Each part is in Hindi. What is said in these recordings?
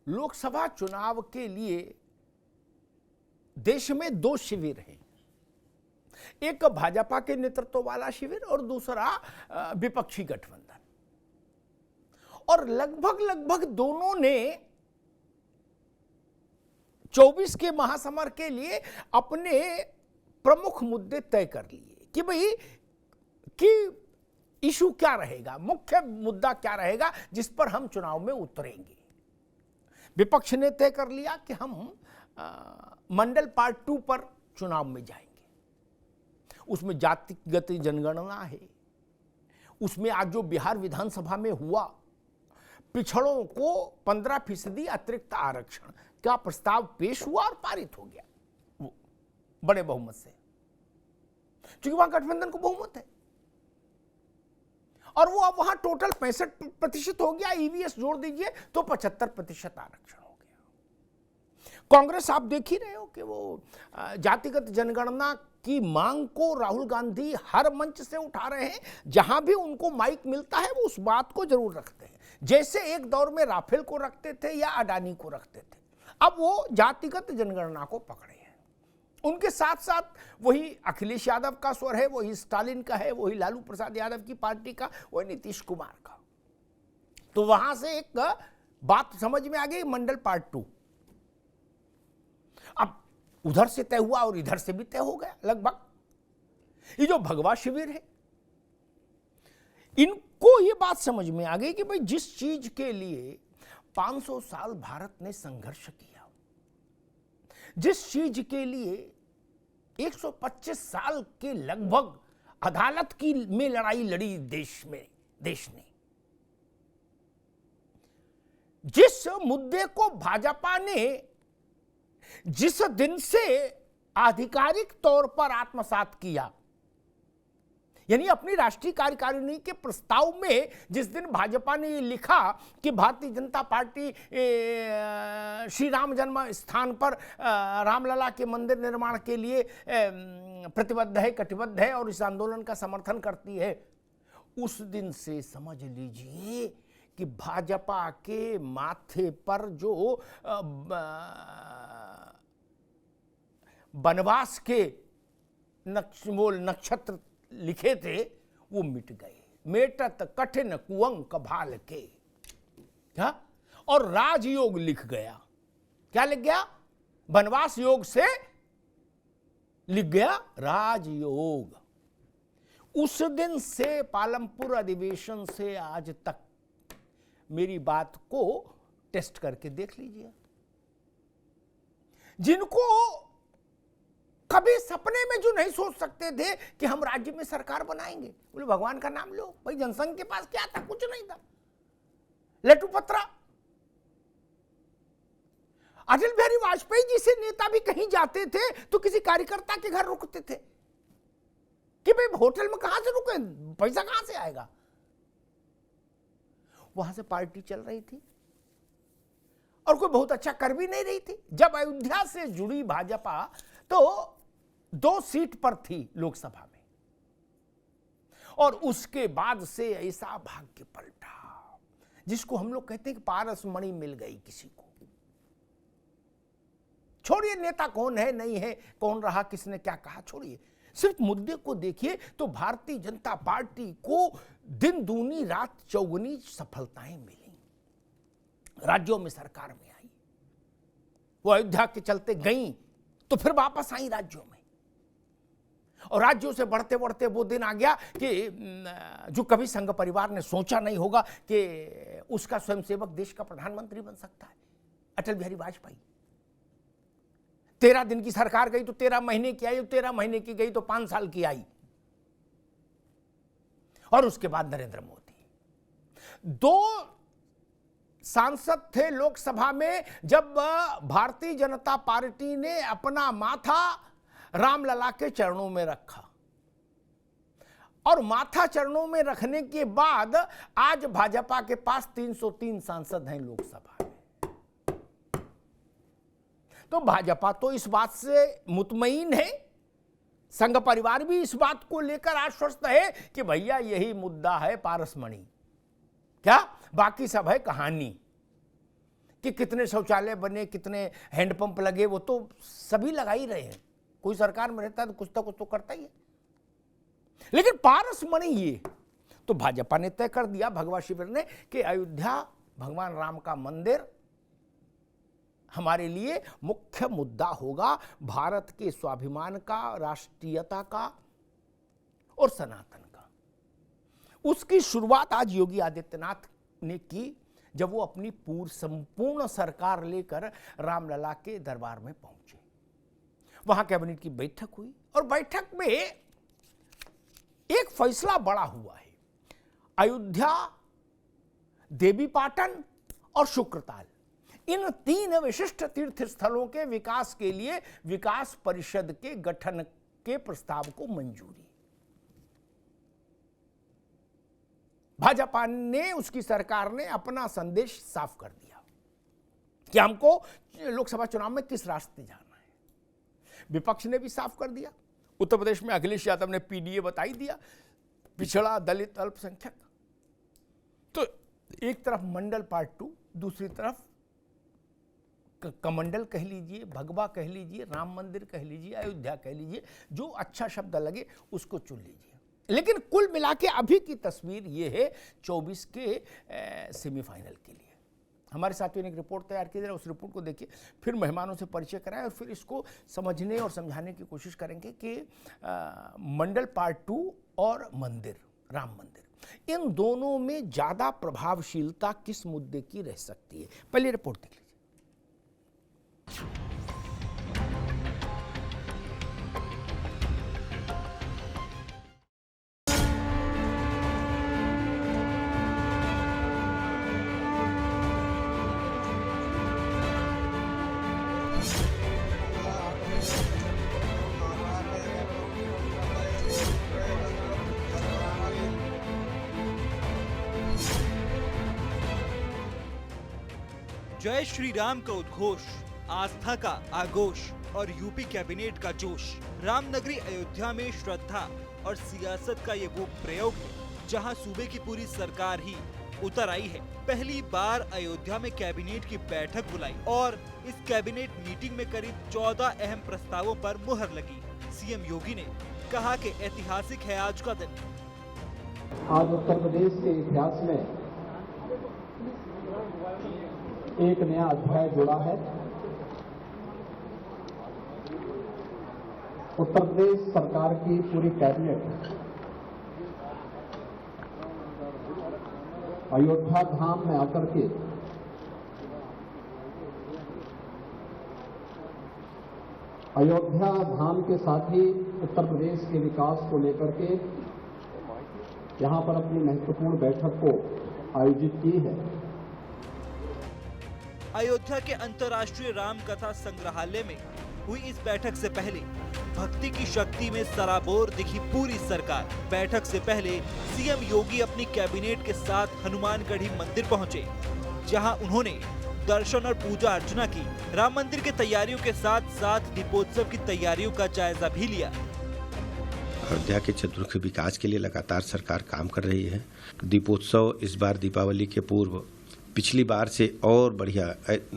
लोकसभा चुनाव के लिए देश में दो शिविर हैं, एक भाजपा के नेतृत्व वाला शिविर और दूसरा विपक्षी गठबंधन। और लगभग दोनों ने 24 के महासमर के लिए अपने प्रमुख मुद्दे तय कर लिए कि भाई कि इशू क्या रहेगा, मुख्य मुद्दा क्या रहेगा जिस पर हम चुनाव में उतरेंगे। विपक्ष ने तय कर लिया कि हम मंडल पार्ट 2 पर चुनाव में जाएंगे। उसमें जातिगत जनगणना है, उसमें आज जो बिहार विधानसभा में हुआ पिछड़ों को 15% अतिरिक्त आरक्षण का प्रस्ताव पेश हुआ और पारित हो गया वो बड़े बहुमत से, क्योंकि वहां गठबंधन को बहुमत है। और वो अब वहां टोटल 65% हो गया, ईवीएस जोड़ दीजिए तो 75% आरक्षण हो गया। कांग्रेस आप देख ही रहे हो कि वो जातिगत जनगणना की मांग को राहुल गांधी हर मंच से उठा रहे हैं, जहां भी उनको माइक मिलता है वो उस बात को जरूर रखते हैं, जैसे एक दौर में राफेल को रखते थे या अडानी को रखते थे। अब वो जातिगत जनगणना को पकड़े हैं। उनके साथ साथ वही अखिलेश यादव का स्वर है, वही स्टालिन का है, वही लालू प्रसाद यादव की पार्टी का, वही नीतीश कुमार का। तो वहां से एक बात समझ में आ गई, मंडल पार्ट 2 अब उधर से तय हुआ और इधर से भी तय हो गया लगभग। ये जो भगवा शिविर है, इनको ये बात समझ में आ गई कि भाई जिस चीज के लिए 500 साल भारत ने संघर्ष किया, जिस चीज के लिए 125 साल के लगभग अदालत की में लड़ाई लड़ी देश ने, जिस मुद्दे को भाजपा ने जिस दिन से आधिकारिक तौर पर आत्मसात किया, यानी अपनी राष्ट्रीय कार्यकारिणी के प्रस्ताव में जिस दिन भाजपा ने ये लिखा कि भारतीय जनता पार्टी श्री राम जन्म स्थान पर रामलला के मंदिर निर्माण के लिए प्रतिबद्ध है, कटिबद्ध है और इस आंदोलन का समर्थन करती है, उस दिन से समझ लीजिए कि भाजपा के माथे पर जो वनवास के नक्षत्र लिखे थे वो मिट गए। मेटत कठिन कुअंक भाल के, क्या, और राजयोग लिख गया। क्या लिख गया? वनवास योग से लिख गया राजयोग। उस दिन से पालमपुर अधिवेशन से आज तक मेरी बात को टेस्ट करके देख लीजिए। जिनको कभी सपने में जो नहीं सोच सकते थे कि हम राज्य में सरकार बनाएंगे, बोले भगवान का नाम लो भाई, जनसंघ के पास क्या था? कुछ नहीं था, लट्टू पत्रा। अटल बिहारी वाजपेयी जी से नेता भी कहीं जाते थे तो किसी कार्यकर्ता के घर रुकते थे कि भाई होटल में कहां से रुके, पैसा कहां से आएगा। वहां से पार्टी चल रही थी और कोई बहुत अच्छा कर भी नहीं रही थी। जब अयोध्या से जुड़ी भाजपा तो 2 सीट पर थी लोकसभा में, और उसके बाद से ऐसा भाग्य पलटा जिसको हम लोग कहते हैं कि पारसमणि मिल गई किसी को। छोड़िए नेता कौन है नहीं है, कौन रहा, किसने क्या कहा, छोड़िए, सिर्फ मुद्दे को देखिए तो भारतीय जनता पार्टी को दिन दूनी रात चौगुनी सफलताएं मिली। राज्यों में सरकार में आई, वो अयोध्या के चलते गई तो फिर वापस आई राज्यों में, और राज्यों से बढ़ते बढ़ते वो दिन आ गया कि जो कभी संघ परिवार ने सोचा नहीं होगा कि उसका स्वयंसेवक देश का प्रधानमंत्री बन सकता है, अटल बिहारी वाजपेयी। 13 दिन की सरकार गई तो 13 महीने की आई, 13 महीने की गई तो 5 साल की आई, और उसके बाद नरेंद्र मोदी। 2 सांसद थे लोकसभा में जब भारतीय जनता पार्टी ने अपना माथा रामलला के चरणों में रखा, और माथा चरणों में रखने के बाद आज भाजपा के पास 303 सांसद हैं लोकसभा में। तो भाजपा तो इस बात से मुतमईन है, संघ परिवार भी इस बात को लेकर आश्वस्त है कि भैया यही मुद्दा है पारसमणि, क्या बाकी सब है कहानी। कि कितने शौचालय बने, कितने हैंडपंप लगे, वो तो सभी लगा ही रहे हैं। कोई सरकार में रहता है तो कुछ तो करता ही है। लेकिन पारसमणि ये तो भाजपा ने तय कर दिया, भगवा शिविर ने, कि अयोध्या भगवान राम का मंदिर हमारे लिए मुख्य मुद्दा होगा, भारत के स्वाभिमान का, राष्ट्रीयता का और सनातन का। उसकी शुरुआत आज योगी आदित्यनाथ ने की, जब वो अपनी संपूर्ण सरकार लेकर रामलला के दरबार में पहुंचे। वहां कैबिनेट की बैठक हुई और बैठक में एक फैसला बड़ा हुआ है। अयोध्या, देवीपाटन और शुक्रताल, इन 3 विशिष्ट तीर्थ स्थलों के विकास के लिए विकास परिषद के गठन के प्रस्ताव को मंजूरी। भाजपा ने, उसकी सरकार ने अपना संदेश साफ कर दिया कि हमको लोकसभा चुनाव में किस रास्ते जाना है। विपक्ष ने भी साफ कर दिया। उत्तर प्रदेश में अखिलेश यादव ने पीडीए बताई दिया, पिछड़ा, दलित, अल्पसंख्यक। तो एक तरफ मंडल पार्ट 2, दूसरी तरफ कमंडल कह लीजिए, भगवा कह लीजिए, राम मंदिर कह लीजिए, अयोध्या कह लीजिए, जो अच्छा शब्द लगे उसको चुन लीजिए। लेकिन कुल मिला के अभी की तस्वीर ये है 24 के सेमीफाइनल के लिए। हमारे साथियों ने एक रिपोर्ट तैयार की, जरा उस रिपोर्ट को देखिए, फिर मेहमानों से परिचय कराएं और फिर इसको समझने और समझाने की कोशिश करेंगे कि मंडल पार्ट 2 और मंदिर, राम मंदिर, इन दोनों में ज्यादा प्रभावशीलता किस मुद्दे की रह सकती है। पहले रिपोर्ट देख लीजिए। जय श्री राम का उद्घोष, आस्था का आगोश और यूपी कैबिनेट का जोश। रामनगरी अयोध्या में श्रद्धा और सियासत का ये वो प्रयोग है जहां सूबे की पूरी सरकार ही उतर आई है। पहली बार अयोध्या में कैबिनेट की बैठक बुलाई और इस कैबिनेट मीटिंग में करीब 14 अहम प्रस्तावों पर मुहर लगी। सीएम योगी ने कहा कि ऐतिहासिक है आज का दिन। आज उत्तर प्रदेश के इतिहास में एक नया अध्याय जुड़ा है। उत्तर प्रदेश सरकार की पूरी कैबिनेट अयोध्या धाम में आकर के अयोध्या धाम के साथ ही उत्तर प्रदेश के विकास को लेकर के यहां पर अपनी महत्वपूर्ण बैठक को आयोजित की है। अयोध्या के अंतर्राष्ट्रीय राम कथा संग्रहालय में हुई इस बैठक से पहले भक्ति की शक्ति में सराबोर दिखी पूरी सरकार। बैठक से पहले सीएम योगी अपनी कैबिनेट के साथ हनुमानगढ़ी मंदिर पहुंचे, जहां उन्होंने दर्शन और पूजा अर्चना की। राम मंदिर की तैयारियों के साथ साथ दीपोत्सव की तैयारियों का जायजा भी लिया। अयोध्या के चतुर्मुखी विकास के लिए लगातार सरकार काम कर रही है। दीपोत्सव इस बार दीपावली के पूर्व पिछली बार से और बढ़िया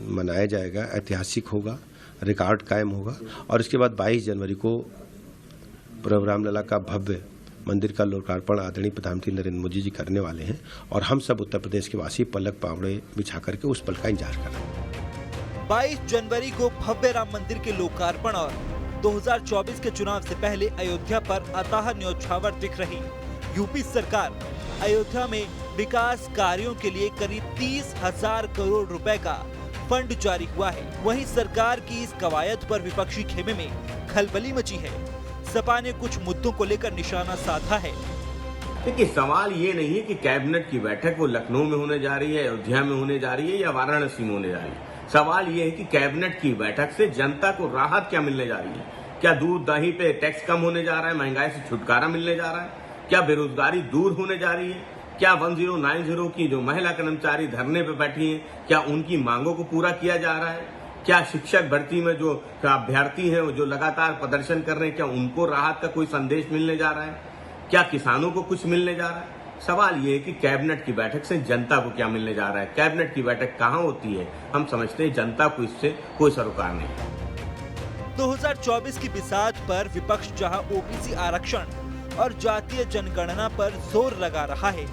मनाया जाएगा, ऐतिहासिक होगा, रिकॉर्ड कायम होगा। और इसके बाद 22 जनवरी को प्रभु रामलला का भव्य मंदिर का लोकार्पण आदरणीय प्रधानमंत्री नरेंद्र मोदी जी करने वाले हैं और हम सब उत्तर प्रदेश के वासी पलक पावड़े बिछा करके उस पल का इंतजार कर रहे हैं। 22 जनवरी को भव्य राम मंदिर के लोकार्पण और 2024 के चुनाव से पहले अयोध्या पर अथाह न्योछावर दिख रही। यूपी सरकार अयोध्या में विकास कार्यों के लिए करीब 30,000 करोड़ रुपए का फंड जारी हुआ है। वहीं सरकार की इस कवायद पर विपक्षी खेमे में खलबली मची है। सपा ने कुछ मुद्दों को लेकर निशाना साधा है। देखिए, सवाल ये नहीं है कि कैबिनेट की बैठक वो लखनऊ में होने जा रही है, अयोध्या में होने जा रही है या वाराणसी में होने जा रही है। सवाल ये है कि कैबिनेट की बैठक से जनता को राहत क्या मिलने जा रही है। क्या दूध दही पे टैक्स कम होने जा रहा है, महंगाई से छुटकारा मिलने जा रहा है, क्या बेरोजगारी दूर होने जा रही है, क्या 1090 की जो महिला कर्मचारी धरने पे बैठी हैं, क्या उनकी मांगों को पूरा किया जा रहा है, क्या शिक्षक भर्ती में जो अभ्यर्थी हैं जो लगातार प्रदर्शन कर रहे हैं, क्या उनको राहत का कोई संदेश मिलने जा रहा है, क्या किसानों को कुछ मिलने जा रहा है। सवाल ये है कि कैबिनेट की बैठक से जनता को क्या मिलने जा रहा है। कैबिनेट की बैठक कहाँ होती है, हम समझते हैं जनता को इससे कोई सरोकार नहीं। 2024 की बिसात पर विपक्ष जहां ओबीसी आरक्षण और जातीय जनगणना पर जोर लगा रहा है,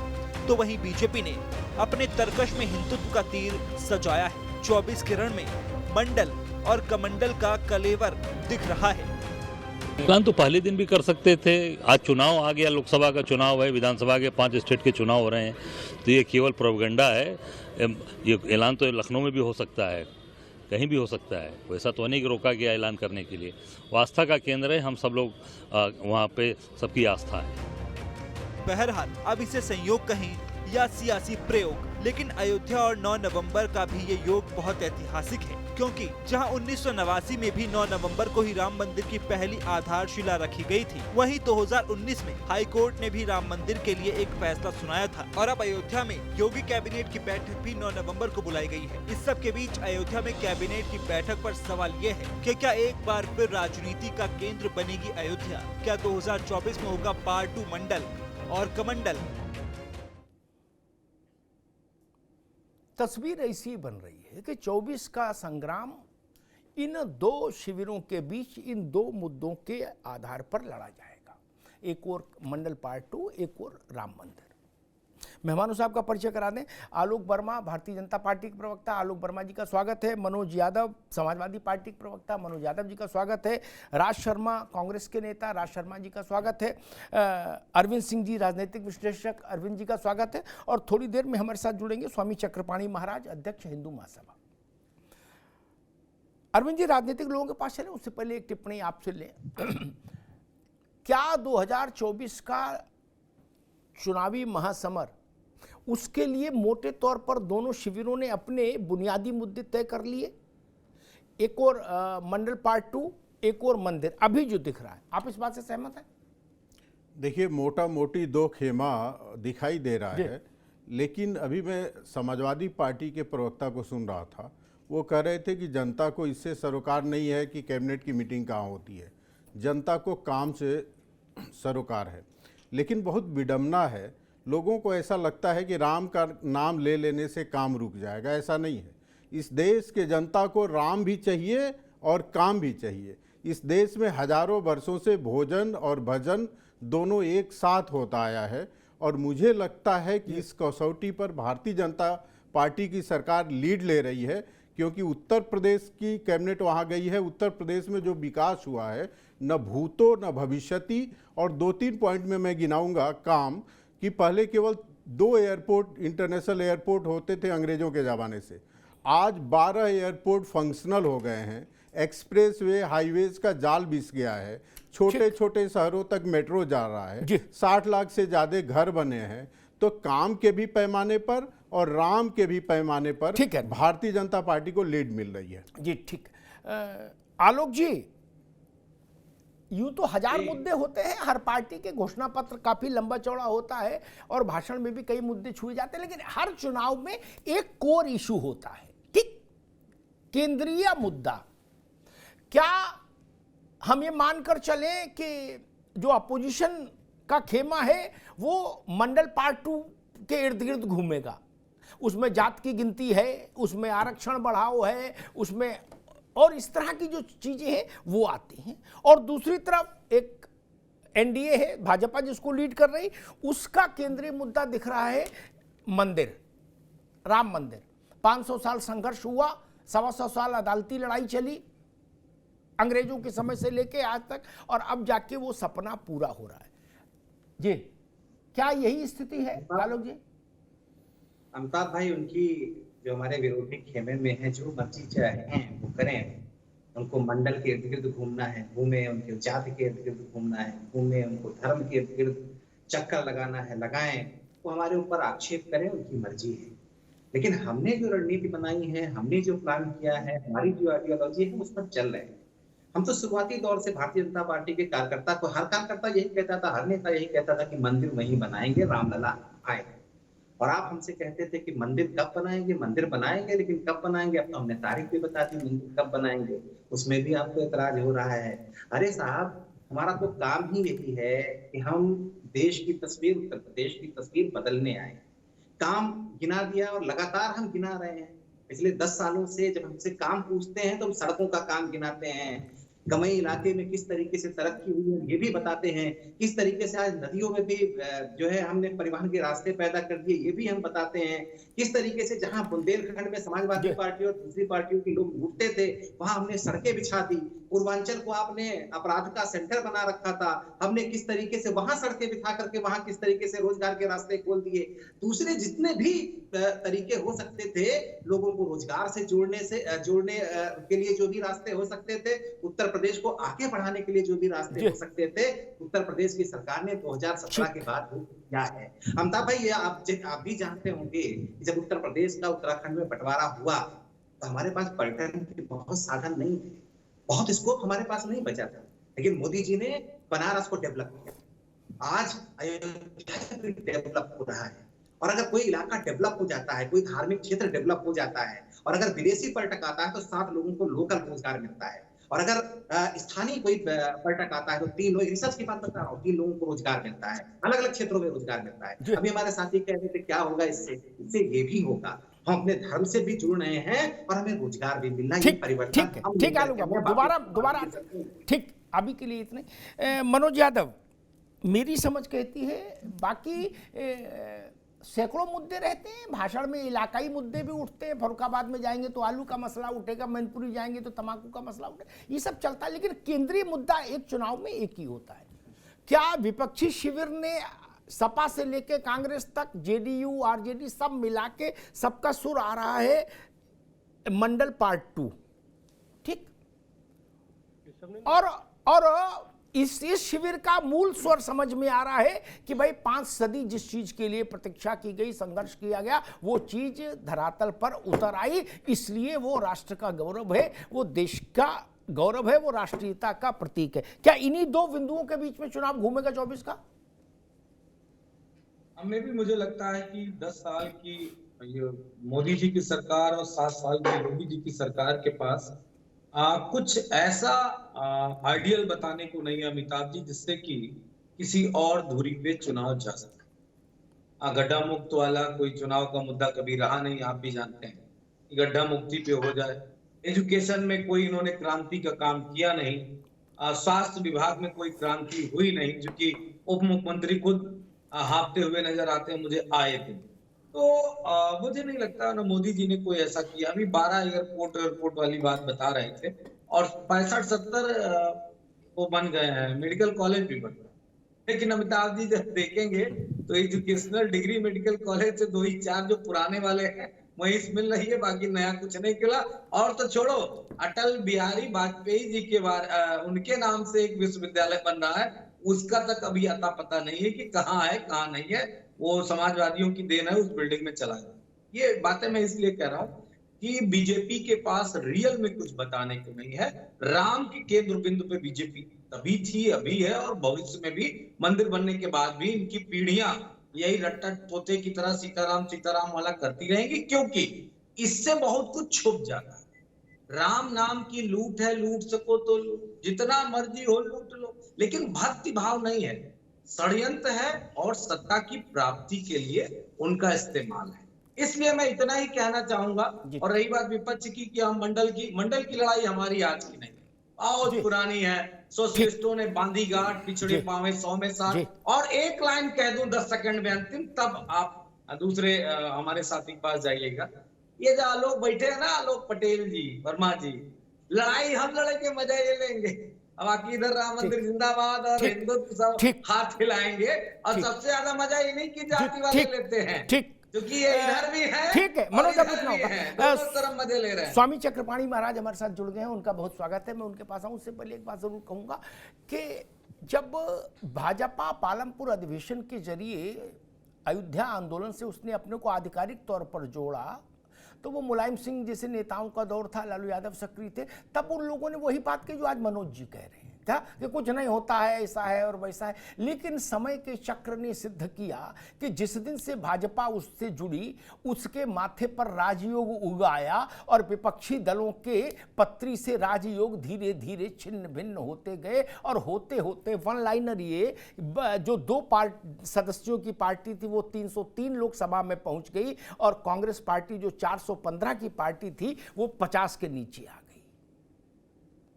तो वहीं बीजेपी ने अपने तरकश में हिंदुत्व का तीर सजाया है। 24 किरण में मंडल और कमंडल का कलेवर दिख रहा है। ऐलान तो पहले दिन भी कर सकते थे। आज चुनाव आ गया, लोकसभा का चुनाव है, विधानसभा के 5 स्टेट के चुनाव हो रहे हैं, तो ये केवल प्रोपेगेंडा है। ये ऐलान तो लखनऊ में भी हो सकता है, कहीं भी हो सकता है। वैसा तो नहीं कि रोका गया ऐलान करने के लिए। वो आस्था का केंद्र है, हम सब लोग वहाँ पे सबकी आस्था है। बहरहाल अब इसे संयोग कहें या सियासी प्रयोग, लेकिन अयोध्या और 9 नवंबर का भी ये योग बहुत ऐतिहासिक है, क्योंकि जहां 1989 में भी 9 नवंबर को ही राम मंदिर की पहली आधारशिला रखी गई थी, वहीं 2019 में हाई कोर्ट ने भी राम मंदिर के लिए एक फैसला सुनाया था। और अब अयोध्या में योगी कैबिनेट की बैठक भी 9 नवंबर को बुलाई गई है। इस सब के बीच अयोध्या में कैबिनेट की बैठक पर सवाल ये है कि क्या एक बार फिर राजनीति का केंद्र बनेगी अयोध्या? क्या 2024 में होगा पार्ट 2 मंडल और कमंडल? तस्वीर ऐसी बन रही है कि 24 का संग्राम इन दो शिविरों के बीच, इन दो मुद्दों के आधार पर लड़ा जाएगा। एक और मंडल पार्ट 2, एक और राम मंदिर। मेहमानों साहब का परिचय करा दें। आलोक वर्मा, भारतीय जनता पार्टी के प्रवक्ता, आलोक वर्मा जी का स्वागत है। मनोज यादव, समाजवादी पार्टी के प्रवक्ता, मनोज यादव जी का स्वागत है। राज शर्मा, कांग्रेस के नेता, राज शर्मा जी का स्वागत है। अरविंद सिंह जी, राजनीतिक विश्लेषक, अरविंद जी का स्वागत है। और थोड़ी देर में हमारे साथ जुड़ेंगे स्वामी चक्रपाणी महाराज, अध्यक्ष हिंदू महासभा। अरविंद जी, राजनीतिक लोगों के पास चले, उससे पहले एक टिप्पणी आपसे लें। क्या 2024 का चुनावी महासमर, उसके लिए मोटे तौर पर दोनों शिविरों ने अपने बुनियादी मुद्दे तय कर लिए? एक और मंडल पार्ट 2, एक और मंदिर अभी जो दिख रहा है, आप इस बात से सहमत हैं? देखिए, मोटा मोटी दो खेमा दिखाई दे रहा है, लेकिन अभी मैं समाजवादी पार्टी के प्रवक्ता को सुन रहा था। वो कह रहे थे कि जनता को इससे सरोकार नहीं है कि कैबिनेट की मीटिंग कहाँ होती है, जनता को काम से सरोकार है। लेकिन बहुत विडंबना है, लोगों को ऐसा लगता है कि राम का नाम ले लेने से काम रुक जाएगा। ऐसा नहीं है। इस देश के जनता को राम भी चाहिए और काम भी चाहिए। इस देश में हजारों वर्षों से भोजन और भजन दोनों एक साथ होता आया है, और मुझे लगता है कि इस कसौटी पर भारतीय जनता पार्टी की सरकार लीड ले रही है, क्योंकि उत्तर प्रदेश की कैबिनेट वहाँ गई है। उत्तर प्रदेश में जो विकास हुआ है, न भूतो न भविष्यति, और 2-3 पॉइंट में मैं गिनाऊंगा काम, कि पहले केवल 2 एयरपोर्ट, इंटरनेशनल एयरपोर्ट होते थे अंग्रेजों के ज़माने से, आज 12 एयरपोर्ट फंक्शनल हो गए हैं। एक्सप्रेसवे, हाईवेज का जाल बिछ गया है। छोटे छोटे शहरों तक मेट्रो जा रहा है। 60 लाख से ज़्यादा घर बने हैं। तो काम के भी पैमाने पर और राम के भी पैमाने पर भारतीय जनता पार्टी को लीड मिल रही है। जी ठीक। आलोक जी, यूं तो हजार मुद्दे होते हैं, हर पार्टी के घोषणा पत्र काफी लंबा चौड़ा होता है और भाषण में भी कई मुद्दे छुए जाते हैं, लेकिन हर चुनाव में एक कोर इशू होता है, ठीक, केंद्रीय मुद्दा। क्या हम ये मानकर चलें कि जो अपोजिशन का खेमा है वो मंडल पार्ट 2 के इर्द गिर्द घूमेगा? उसमें जात की गिनती है, उसमें आरक्षण बढ़ाओ है, उसमें और इस तरह की जो चीजें हैं वो आती हैं। और दूसरी तरफ एक एनडीए है, भाजपा जिसको लीड कर रही, उसका केंद्रीय मुद्दा दिख रहा है मंदिर, राम मंदिर। 500 साल संघर्ष हुआ, 125 साल अदालती लड़ाई चली अंग्रेजों के समय से लेके आज तक, और अब जाके वो सपना पूरा हो रहा है। जी, क्या यही स्थिति है आलोक जी? अमिताभ भाई, उनकी जो हमारे विरोधी खेमे में है, जो मर्जी चाहें वो करें। उनको मंडल के इर्द गिर्द घूमना है, घूमे, उनके जाति के इर्द गिर्द घूमना है, घूमे, उनको धर्म के इर्द गिर्द चक्कर लगाना है, लगाएं। वो हमारे ऊपर आक्षेप करें, उनकी मर्जी है। लेकिन हमने जो रणनीति बनाई है, हमने जो प्लान किया है, हमारी जो आइडियोलॉजी है, उस पर चल रहे हैं। हम तो शुरुआती दौर से भारतीय जनता पार्टी के कार्यकर्ता को, हर कार्यकर्ता यही कहता था, हर नेता यही कहता था कि मंदिर वहीं बनाएंगे, रामलला आए। और आप हमसे कहते थे कि मंदिर कब बनाएंगे, मंदिर बनाएंगे, लेकिन कब बनाएंगे? अब तो हमने तारीख भी बता दी, मंदिर कब बनाएंगे, उसमें भी आपको एतराज हो रहा है। अरे साहब, हमारा तो काम ही यही है कि हम देश की तस्वीर, उत्तर प्रदेश की तस्वीर बदलने आए। काम गिना दिया और लगातार हम गिना रहे हैं। पिछले 10 सालों से जब हमसे काम पूछते हैं तो हम सड़कों का काम गिनाते हैं, गमई इलाके में किस तरीके से तरक्की हुई है ये भी बताते हैं, किस तरीके से आज नदियों में भी जो है हमने परिवहन के रास्ते पैदा कर दिए ये भी हम बताते हैं, किस तरीके से जहां बुंदेलखंड में समाजवादी पार्टी और दूसरी पार्टियों के लोग लूटते थे वहां हमने सड़कें बिछा दी। पूर्वांचल को आपने अपराध का सेंटर बना रखा था, हमने किस तरीके से वहां सड़कें बिछा करके वहां किस तरीके से रोजगार के रास्ते खोल दिए। दूसरे जितने भी तरीके हो सकते थे लोगों को रोजगार से जोड़ने के लिए जो भी रास्ते हो सकते थे, उत्तर प्रदेश को आगे बढ़ाने के लिए जो भी रास्ते हो सकते थे, उत्तर प्रदेश की सरकार ने 2017 के बाद किया है। अमिताभ भाई, ये आप भी जानते होंगे जब उत्तर प्रदेश का उत्तराखंड में बंटवारा हुआ तो हमारे पास पर्यटन के बहुत साधन नहीं थे, बहुत स्कोप हमारे पास नहीं बचा था, लेकिन मोदी जी ने बनारस को डेवलप किया। आज अयोध्या भी डेवलप हो रहा है और अगर कोई इलाका डेवलप हो जाता है, कोई धार्मिक क्षेत्र डेवलप हो जाता है और अगर विदेशी पर्यटक आता है तो 7 लोगों को लोकल रोजगार मिलता है और अगर स्थानीय कोई पर्यटक आता है तो 3 लोग, रिसर्च की बात बता रहा हूँ, 3 लोगों को रोजगार मिलता है, अलग अलग क्षेत्रों में रोजगार मिलता है। अभी हमारे साथी कह रहे थे क्या होगा इससे ये भी होगा, हम अपने धर्म से भी जुड़ रहे हैं और हमें रोजगार भी मिलना है। परिवर्तन ठीक है दोबारा ठीक, अभी के लिए इतने। मनोज यादव, मेरी समझ कहती है बाकी सैकड़ों मुद्दे रहते हैं, भाषण में इलाकाई मुद्दे भी उठते हैं, फर्रुखाबाद में जाएंगे तो आलू का मसला उठेगा, मैनपुरी जाएंगे तो तंबाकू का मसला उठेगा, ये सब चलता है, लेकिन केंद्रीय मुद्दा एक चुनाव में एक ही होता है। क्या विपक्षी शिविर ने सपा से लेके कांग्रेस तक, जेडीयू आरजेडी सब मिला के सबका सुर आ रहा है मंडल पार्ट 2, ठीक, और इस शिविर का मूल स्वर समझ में आ रहा है कि भाई 5 सदी जिस चीज के लिए प्रतीक्षा की गई, संघर्ष किया गया, वो चीज धरातल पर उतर आई, इसलिए वो राष्ट्र का गौरव है, वो देश का गौरव है, वो राष्ट्रीयता का प्रतीक है। क्या इन्हीं 2 बिंदुओं के बीच में चुनाव घूमेगा 24 का? हमें भी मुझे लगता है कि 10 साल की मोदी जी की सरकार और 7 साल की योगी जी की सरकार के पास कुछ ऐसा आइडियल बताने को नहीं है अमिताभ जी, जिससे कि किसी और धुरी पे चुनाव जा सके। गड्ढा मुक्त वाला कोई चुनाव का मुद्दा कभी रहा नहीं, आप भी जानते हैं कि गड्ढा मुक्ति पे हो जाए। एजुकेशन में कोई इन्होंने क्रांति का काम किया नहीं, स्वास्थ्य विभाग में कोई क्रांति हुई नहीं, जो कि उप मुख्यमंत्री खुद हाँफते हुए नजर आते हैं मुझे आए थे। तो मुझे नहीं लगता ना मोदी जी ने कोई ऐसा किया। अभी 12 एयरपोर्ट वाली बात बता रहे थे और 65-70 वो बन गए हैं, मेडिकल कॉलेज भी बन गए। लेकिन अमिताभ जी जब देखेंगे तो एजुकेशनल डिग्री मेडिकल कॉलेज से 2 ही 4 जो पुराने वाले हैं वही मिल रही है, बाकी नया कुछ नहीं मिला। और तो छोड़ो, अटल बिहारी वाजपेयी जी के उनके नाम से एक विश्वविद्यालय बन रहा है, उसका तक अभी अता पता नहीं है कि कहाँ है कहाँ नहीं है। वो समाजवादियों की देन है, उस बिल्डिंग में चला गया। ये बातें मैं इसलिए कह रहा हूँ कि बीजेपी के पास रियल में कुछ बताने को नहीं है। राम के केंद्र बिंदु पे बीजेपी तभी थी, अभी है और भविष्य में भी, मंदिर बनने के बाद भी इनकी पीढ़ियां यही रट्टा तोते की तरह सीताराम वाला करती रहेंगी, क्योंकि इससे बहुत कुछ छुप जाता है। राम नाम की लूट है, लूट सको तो जितना मर्जी हो लूट लो, लेकिन भक्ति भाव नहीं है, षड्यंत्र है और सत्ता की प्राप्ति के लिए उनका इस्तेमाल है। इसलिए मैं इतना ही कहना चाहूंगा। और रही बात विपक्ष की कि हम मंडल की लड़ाई हमारी आज की नहीं, बहुत पुरानी है। सोशलिस्टों ने बांधी गांठ, पिछड़े पावे 100 में 60। और एक लाइन कह दूं 10 सेकंड में अंतिम, तब आप दूसरे हमारे साथी के पास जाइएगा। ये जो आलोक बैठे हैं ना, आलोक पटेल जी, वर्मा जी, लड़ाई हम लड़ेंगे, मजा ये लेंगे। अब बाकी इधर राम मंदिर जिंदाबाद और हिंदुत्व सब हाथ हिलाएंगे, और सबसे ज्यादा मजा ये नहीं कि जाति वाले लेते हैं, क्योंकि ये इधर भी है। ठीक है मनोज, मजे ले रहे हैं। स्वामी चक्रपाणी महाराज हमारे साथ जुड़ गए हैं, उनका बहुत स्वागत है। मैं उनके पास आऊं, उससे पहले एक बात जरूर कहूंगा कि जब भाजपा पालमपुर अधिवेशन के जरिए अयोध्या आंदोलन से उसने अपने को आधिकारिक तौर पर जोड़ा, तो वो मुलायम सिंह जैसे नेताओं का दौर था, लालू यादव सक्रिय थे, तब उन लोगों ने वही बात कही जो आज मनोज जी कह रहे हैं। था कि कुछ नहीं होता है, ऐसा है और वैसा है। लेकिन समय के चक्र ने सिद्ध किया कि जिस दिन से भाजपा उससे जुड़ी उसके माथे पर राजयोग उगाया और विपक्षी दलों के पत्री से राजयोग धीरे धीरे छिन्न भिन्न होते गए और होते होते वन लाइनर ये जो दो सदस्यों की पार्टी थी वो 303 लोकसभा में पहुंच गई और कांग्रेस पार्टी जो 415 की पार्टी थी वो 50 के नीचे आ गई।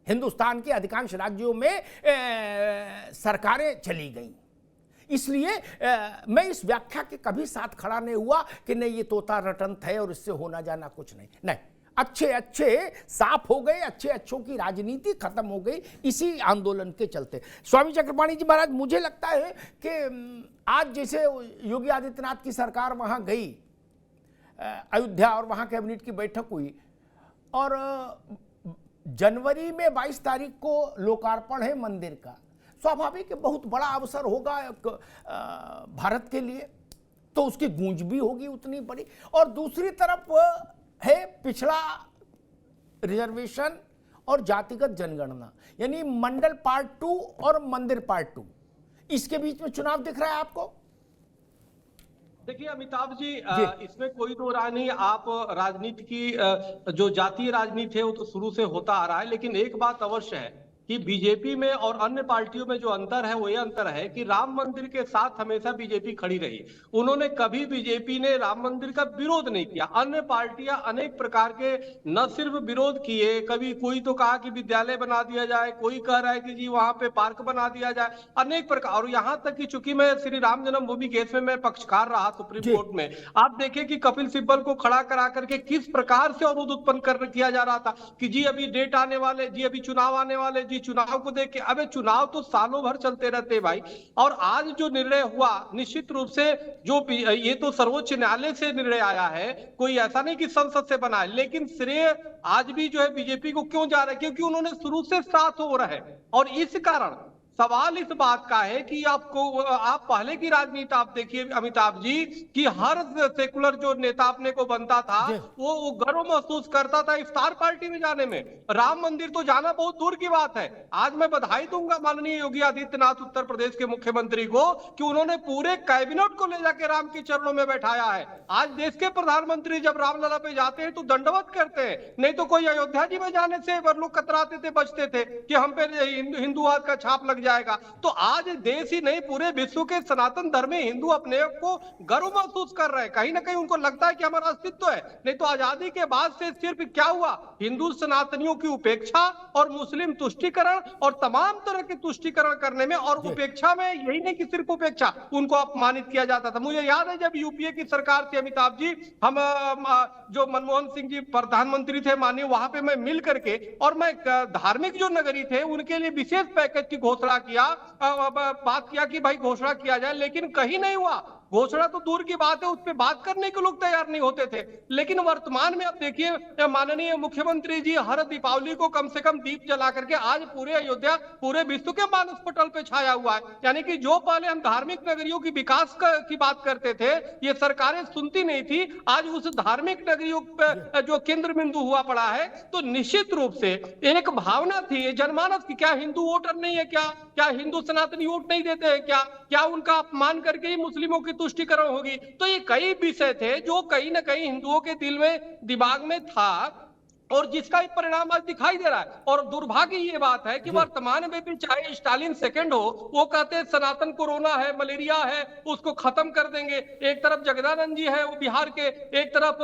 हिंदुस्तान के अधिकांश राज्यों में सरकारें चली गईं। इसलिए मैं इस व्याख्या के कभी साथ खड़ा नहीं हुआ कि नहीं ये तोता रटंत है और इससे होना जाना कुछ नहीं। अच्छे अच्छे साफ हो गए, अच्छे अच्छों की राजनीति खत्म हो गई इसी आंदोलन के चलते। स्वामी चक्रपाणी जी महाराज, मुझे लगता है कि आज जैसे योगी आदित्यनाथ की सरकार वहां गई अयोध्या और वहां कैबिनेट की बैठक हुई और जनवरी में 22 तारीख को लोकार्पण है मंदिर का, स्वाभाविक है बहुत बड़ा अवसर होगा भारत के लिए, तो उसकी गूंज भी होगी उतनी बड़ी। और दूसरी तरफ है पिछड़ा रिजर्वेशन और जातिगत जनगणना, यानी मंडल पार्ट 2 और मंदिर पार्ट 2, इसके बीच में चुनाव दिख रहा है आपको? देखिए अमिताभ जी, इसमें कोई दो राय नहीं। आप राजनीति की जो जातीय राजनीति है वो तो शुरू से होता आ रहा है, लेकिन एक बात अवश्य है कि बीजेपी में और अन्य पार्टियों में जो अंतर है वो ये अंतर है कि राम मंदिर के साथ हमेशा बीजेपी खड़ी रही। उन्होंने कभी बीजेपी ने राम मंदिर का विरोध नहीं किया। अन्य पार्टियां अनेक प्रकार के न सिर्फ विरोध किए, कभी कोई तो कहा कि विद्यालय बना दिया जाए, कोई कह रहा है कि जी वहां पे पार्क बना दिया जाए, अनेक प्रकार। और यहाँ तक कि चूंकि मैं श्री राम जन्मभूमि केस में मैं पक्षकार रहा सुप्रीम कोर्ट में, आप देखें कि कपिल सिब्बल को खड़ा करा करके किस प्रकार से अवरोध उत्पन्न किया जा रहा था कि जी अभी डेट आने वाले, जी अभी चुनाव आने वाले, जी चुनाव को देख के। अबे चुनाव तो सालों भर चलते रहते भाई। और आज जो निर्णय हुआ निश्चित रूप से जो ये तो सर्वोच्च न्यायालय से निर्णय आया है, कोई ऐसा नहीं कि संसद से बना है, लेकिन श्रेय आज भी जो है बीजेपी को क्यों जा रहा है? क्योंकि उन्होंने शुरू से साथ हो रहा है। और इस कारण सवाल इस बात का है कि आप पहले की राजनीति आप देखिए अमिताभ जी कि हर सेकुलर जो नेता अपने को बनता था वो गर्व महसूस करता था इफ्तार पार्टी में जाने में। राम मंदिर तो जाना बहुत दूर की बात है। आज मैं बधाई दूंगा माननीय योगी आदित्यनाथ उत्तर प्रदेश के मुख्यमंत्री को कि उन्होंने पूरे कैबिनेट को ले जाकर राम के चरणों में बैठाया है। आज देश के प्रधानमंत्री जब रामलला पे जाते हैं तो दंडवत करते हैं, नहीं तो कोई अयोध्या जी में जाने से लोग कतराते थे, बचते थे कि हम पे हिंदूवाद का छाप लग जाएगा। तो आज देश ही नहीं पूरे विश्व के सनातन धर्म में हिंदू अपने को गर्व महसूस कर रहे हैं। कहीं ना कहीं उनको लगता है कि हमारा अस्तित्व है। नहीं तो आजादी के बाद से सिर्फ क्या हुआ, हिंदू सनातनियों की उपेक्षा और मुस्लिम तुष्टीकरण और तमाम तरह के तुष्टीकरण करने में, और उपेक्षा में यही नहीं कि सिर्फ उपेक्षा, उनको अपमानित किया जाता था। मुझे याद है जब यूपीए की सरकार थी अमिताभ जी, हम जो मनमोहन सिंह जी प्रधानमंत्री थे माननीय, वहां पे मैं मिल करके और मैं धार्मिक जो नगरी थे उनके लिए विशेष पैकेज की घोषणा किया, बात किया कि भाई घोषणा किया जाए, लेकिन कहीं नहीं हुआ। घोषणा तो दूर की बात है, उस पर बात करने के लोग तैयार नहीं होते थे। लेकिन वर्तमान में अब देखिए माननीय मुख्यमंत्री जी हर दीपावली को कम से कम दीप जला करके आज पूरे अयोध्या पूरे विश्व के मानस पटल पे छाया हुआ है। यानी कि जो पहले हम धार्मिक नगरियों की विकास की बात करते थे ये सरकारें सुनती नहीं थी, आज उस धार्मिक नगरियों पे जो केंद्र बिंदु हुआ पड़ा है। तो निश्चित रूप से एक भावना थी जनमानस की, क्या हिंदू वोटर नहीं है, क्या हिंदू सनातनी वोट नहीं देते हैं, क्या उनका अपमान करके ही मुस्लिमों की तुष्टीकरण होगी। तो ये कई विषय थे जो कहीं ना कहीं हिंदुओं के दिल में दिमाग में था और जिसका ही परिणाम आज दिखाई दे रहा है। और दुर्भाग्य ये बात है कि वर्तमान में भी चाहे स्टालिन सेकंड हो, वो कहते हैं सनातन कोरोना है, मलेरिया है, उसको खत्म कर देंगे। एक तरफ जगदानंद जी है वो बिहार के, एक तरफ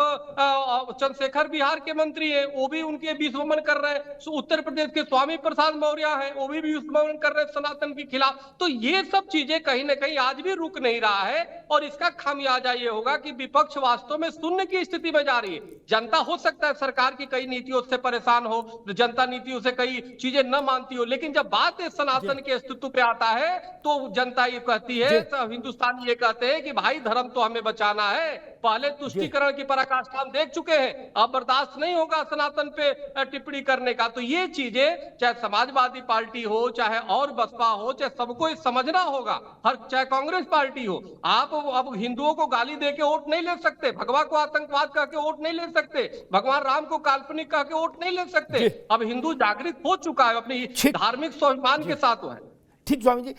चंद्रशेखर बिहार के मंत्री है, वो भी उनके विश्वमन कर रहे हैं। उत्तर प्रदेश के स्वामी प्रसाद मौर्य है, वो भी विश्वमन कर रहे हैं सनातन के खिलाफ। तो ये सब चीजें कहीं ना कहीं आज भी रुक नहीं रहा है और इसका खामियाजा ये होगा कि विपक्ष वास्तव में शून्य की स्थिति में जा रही है। जनता हो सकता है सरकार की कई नीतियों से परेशान हो, जनता नीतियों से कई चीजें न मानती हो, लेकिन जब बात सनातन के अस्तित्व पे आता है तो जनता ये कहती है, हिंदुस्तान ये कहते हैं कि भाई धर्म तो हमें बचाना है, पहले तुष्टीकरण की पराकाष्ठा हम देख चुके हैं। अब बर्दाश्त नहीं होगा सनातन पे टिप्पणी करने का। तो ये चीजें चाहे समाजवादी पार्टी हो, चाहे और बसपा हो, चाहे सबको समझना होगा, चाहे कांग्रेस पार्टी हो। आप अब हिंदुओं को गाली दे के वोट नहीं ले सकते, भगवा को आतंकवाद कह के वोट नहीं ले सकते, भगवान राम को काल्पनिक कह के वोट नहीं ले सकते। अब हिंदू जागृत हो चुका है, अपनी धार्मिक स्वाभिमान के साथ वो है। ठीक स्वामी जी,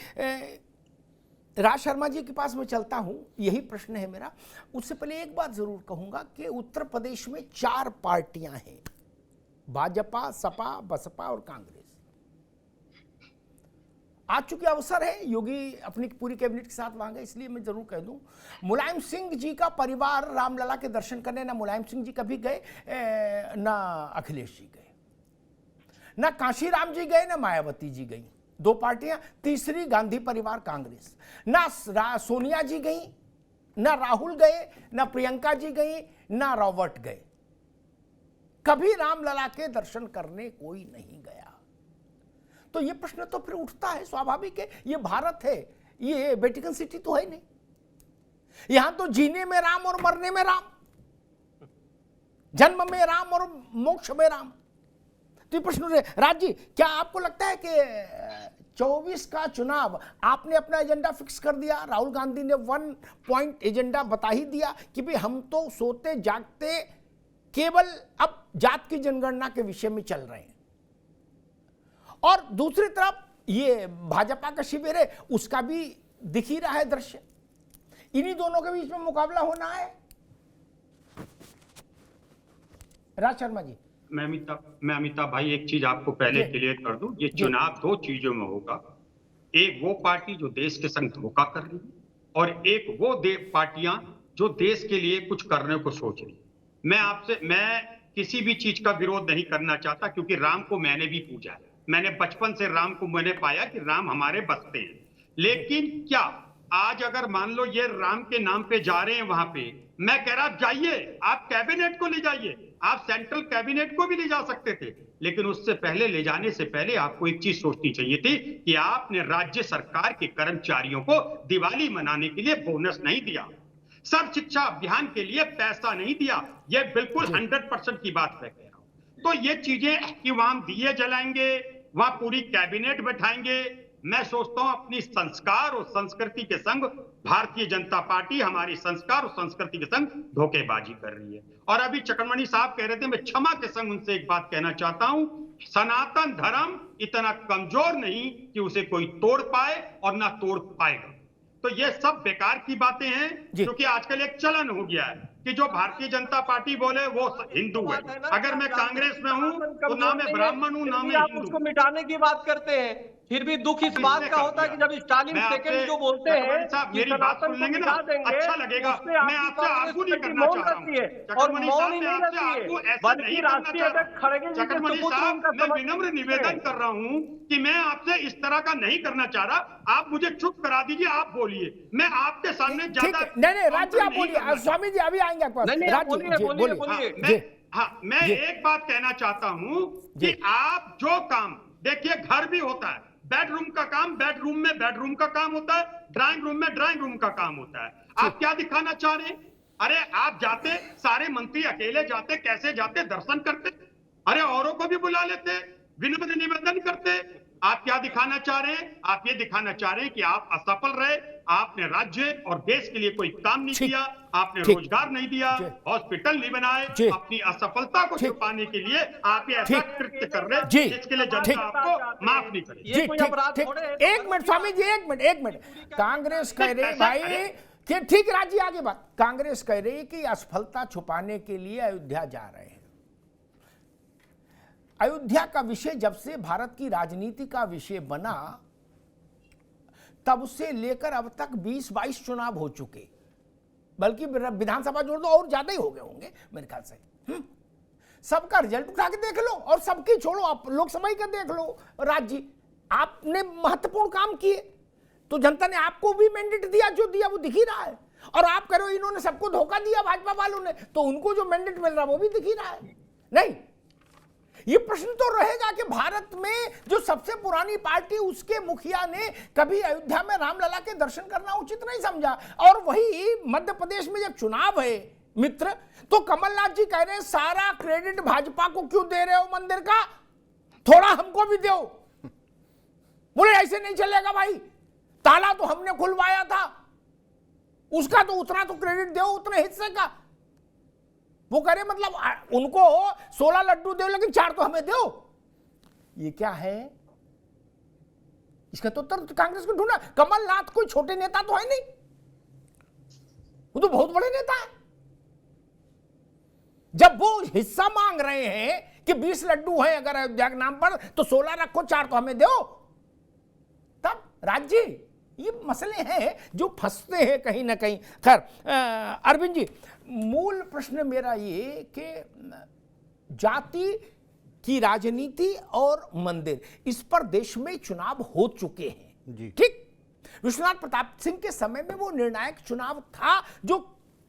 राज शर्मा जी के पास मैं चलता हूं, यही प्रश्न है मेरा। उससे पहले एक बात जरूर कहूंगा कि उत्तर प्रदेश में 4 पार्टियां हैं, भाजपा, सपा, बसपा और कांग्रेस। आज चूंकि अवसर है, योगी अपनी पूरी कैबिनेट के साथ वहां गए, इसलिए मैं जरूर कह दूं, मुलायम सिंह जी का परिवार रामलला के दर्शन करने ना मुलायम सिंह जी कभी गए, ना अखिलेश जी गए, ना कांशीराम जी गए, ना मायावती जी गई। 2 पार्टियां। तीसरी गांधी परिवार कांग्रेस, ना सोनिया जी गई, ना राहुल गए, ना प्रियंका जी गई, ना रॉबर्ट गए। कभी रामलला के दर्शन करने कोई नहीं गया। तो ये प्रश्न तो फिर उठता है, स्वाभाविक है, ये भारत है, ये वेटिकन सिटी तो है नहीं। यहां तो जीने में राम और मरने में राम, जन्म में राम और मोक्ष में राम। तो ये प्रश्न है। राज जी, क्या आपको लगता है कि 24 का चुनाव आपने अपना एजेंडा फिक्स कर दिया? राहुल गांधी ने 1 पॉइंट एजेंडा बता ही दिया कि भाई हम तो सोते जागते केवल अब जात की जनगणना के विषय में चल रहे हैं, और दूसरी तरफ ये भाजपा का शिविर है, उसका भी दिख ही रहा है दृश्य। इन्हीं दोनों के बीच में मुकाबला होना है। राज शर्मा जी। मैं अमिताभ भाई एक चीज आपको पहले क्लियर कर दूं, ये चुनाव 2 चीजों में होगा। एक वो पार्टी जो देश के संग धोखा कर रही है, और एक वो पार्टियां जो देश के लिए कुछ करने को सोच रही है। मैं किसी भी चीज का विरोध नहीं करना चाहता, क्योंकि राम को मैंने भी पूजा है। मैंने बचपन से राम को मैंने पाया कि राम हमारे बसते हैं। लेकिन क्या आज अगर मान लो ये राम के नाम पे जा रहे हैं वहां पे, मैं कह रहा जाइए, आप कैबिनेट को ले जाइए, आप सेंट्रल कैबिनेट को भी ले जा सकते थे। लेकिन उससे पहले, ले जाने से पहले आपको एक चीज सोचनी चाहिए थी कि आपने राज्य सरकार के कर्मचारियों को दिवाली मनाने के लिए बोनस नहीं दिया, सर्व शिक्षा अभियान के लिए पैसा नहीं दिया। ये बिल्कुल 100% की बात मैं कह रहा हूं। तो ये चीजें कि वहां दिए जलाएंगे, वहां पूरी कैबिनेट बैठाएंगे, मैं सोचता हूं अपनी संस्कार और संस्कृति के संग भारतीय जनता पार्टी हमारी संस्कार और संस्कृति के संग धोखेबाजी कर रही है। और अभी चक्रमणि साहब कह रहे थे, मैं क्षमा के संग उनसे एक बात कहना चाहता हूं, सनातन धर्म इतना कमजोर नहीं कि उसे कोई तोड़ पाए और ना तोड़ पाएगा। तो ये सब बेकार की बातें हैं, क्योंकि आजकल एक चलन हो गया है कि जो भारतीय जनता पार्टी बोले वो हिंदू है। अगर मैं कांग्रेस में हूं तो ना मैं ब्राह्मण हूं, ना मैं आप हिंदू। उसको मिटाने की बात करते हैं, फिर भी दुख इस बात का होता है कि जब स्टालिन सेकंड जो बोलते हैं, मेरी बात सुन लेंगे ना, अच्छा लगेगा। मैं आपसे आर्गू नहीं करना चाह रहा हूं, और मौन ही नहीं रहती है, बल्कि राष्ट्रीय अध्यक्ष खड़गे जी के सुपुत्र उनका मैं विनम्र निवेदन कर रहा हूं कि मैं आपसे इस तरह का नहीं करना चाह रहा। आप मुझे चुप करा दीजिए, आप बोलिए, मैं आपके सामने ज्यादा नहीं, राज जी आप बोलिए, स्वामी जी अभी आएंगे आपके पास। बोलिए। हाँ, मैं एक बात कहना चाहता हूं कि आप जो काम, देखिए घर भी होता है, बेडरूम का काम बेडरूम में बेडरूम का काम होता है, ड्राइंग रूम में ड्राइंग रूम का काम होता है। आप क्या दिखाना चाह रहे हैं? अरे आप जाते, सारे मंत्री अकेले जाते, कैसे जाते, दर्शन करते, अरे औरों को भी बुला लेते, विनम्र निवेदन करते। आप क्या दिखाना चाह रहे हैं? आप ये दिखाना चाह रहे हैं कि आप असफल रहे, आपने राज्य और देश के लिए कोई काम नहीं किया, आपने रोजगार नहीं दिया, हॉस्पिटल नहीं बनाए, अपनी असफलता को छुपाने के लिए आप ये ऐसा कृत्य कर रहे हैं जिसके लिए जनता आपको माफ नहीं करेगी। एक मिनट स्वामी जी, एक मिनट। कांग्रेस कह रही भाई कि ठीक, राजी आगे बात। कांग्रेस कह रही कि असफलता छुपाने के लिए अयोध्या जा रहे हैं। अयोध्या का विषय जब से भारत की राजनीति का विषय बना, तब से लेकर अब तक 20-22 चुनाव हो चुके, बल्कि विधानसभा जोड़ दो और ज्यादा ही हो गए होंगे मेरे ख्याल से। सबका रिजल्ट उठा के देख लो, और सबकी छोड़ो, आप लोकसभा का देख लो। राज जी, आपने महत्वपूर्ण काम किए, तो जनता ने आपको भी मैंडेट दिया, जो दिया वो दिख ही रहा है। और आप करो इन्होंने सबको धोखा दिया भाजपा वालों ने, तो उनको जो मैंडेट मिल रहा है वो भी दिख ही रहा है। नहीं, ये प्रश्न तो रहेगा कि भारत में जो सबसे पुरानी पार्टी, उसके मुखिया ने कभी अयोध्या में रामलला के दर्शन करना उचित नहीं समझा, और वही मध्य प्रदेश में जब चुनाव है मित्र, तो कमलनाथ जी कह रहे हैं सारा क्रेडिट भाजपा को क्यों दे रहे हो मंदिर का, थोड़ा हमको भी दो। बोले ऐसे नहीं चलेगा भाई, ताला तो हमने खुलवाया था, उसका तो उतना तो क्रेडिट दो, उतने हिस्से का। वो कह रहे मतलब उनको 16 लड्डू दो लेकिन 4 तो हमें दो। ये क्या है? इसका तो उत्तर कांग्रेस को ढूंढना। कमलनाथ कोई छोटे नेता तो है नहीं, वो तो बहुत बड़े नेता है। जब वो हिस्सा मांग रहे हैं कि 20 लड्डू है अगर अयोध्या के नाम पर, तो 16 रखो, 4 तो हमें दो। तब राज्य, ये मसले हैं जो फंसते हैं कहीं ना कहीं। खैर अरविंद जी, मूल प्रश्न मेरा ये कि जाति की राजनीति और मंदिर, इस पर देश में चुनाव हो चुके हैं, ठीक। विश्वनाथ प्रताप सिंह के समय में वो निर्णायक चुनाव था जो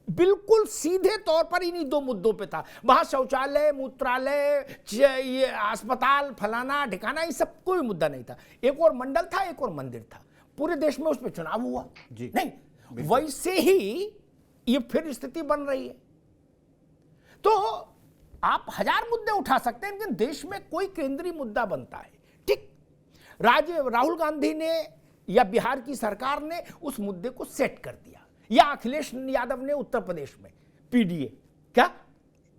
बिल्कुल सीधे तौर पर इन्हीं 2 मुद्दों पे था। वहां शौचालय, मूत्रालय, ये अस्पताल, फलाना ठिकाना, ये सब कोई मुद्दा नहीं था। एक और मंडल था, एक और मंदिर था, पूरे देश में उस पर चुनाव हुआ जी। नहीं, वैसे ही ये फिर स्थिति बन रही है। तो आप 1000 मुद्दे उठा सकते हैं, लेकिन देश में कोई केंद्रीय मुद्दा बनता है, ठीक। राहुल गांधी ने या बिहार की सरकार ने उस मुद्दे को सेट कर दिया, या अखिलेश यादव ने उत्तर प्रदेश में पीडीए, क्या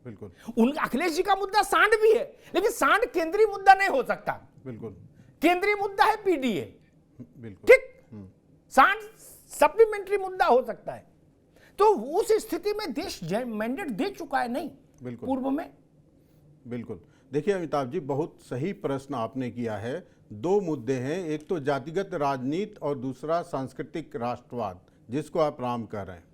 बिल्कुल उन अखिलेश जी का मुद्दा सांड भी है, लेकिन सांड केंद्रीय मुद्दा नहीं हो सकता। बिल्कुल केंद्रीय मुद्दा है पीडीए, बिल्कुल ठीक। सांड सप्लीमेंट्री मुद्दा हो सकता है। तो उस स्थिति में देश मैंडेट दे चुका है, नहीं बिल्कुल पूर्व में। बिल्कुल, देखिए अमिताभ जी, बहुत सही प्रश्न आपने किया है। 2 मुद्दे हैं, एक तो जातिगत राजनीति और दूसरा सांस्कृतिक राष्ट्रवाद, जिसको आप राम कर रहे हैं।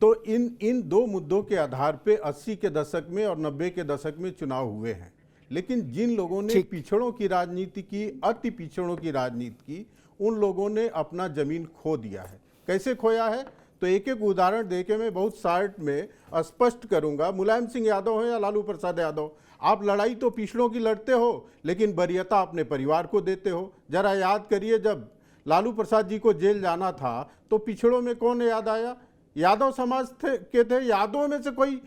तो इन 2 मुद्दों के आधार पे 80 के दशक में और 90 के दशक में चुनाव हुए हैं, लेकिन जिन लोगों ने पिछड़ों की राजनीति की, अति पिछड़ों की राजनीति की, उन लोगों ने अपना जमीन खो दिया है। कैसे खोया है, तो एक एक उदाहरण देके मैं बहुत शार्ट में स्पष्ट करूंगा। मुलायम सिंह यादव हो या लालू प्रसाद यादव, आप लड़ाई तो पिछड़ों की लड़ते हो, लेकिन वरीयता अपने परिवार को देते हो। जरा याद करिए, जब लालू प्रसाद जी को जेल जाना था तो पिछड़ों में कौन याद आया? यादव समाज के थे, यादवों में से कोई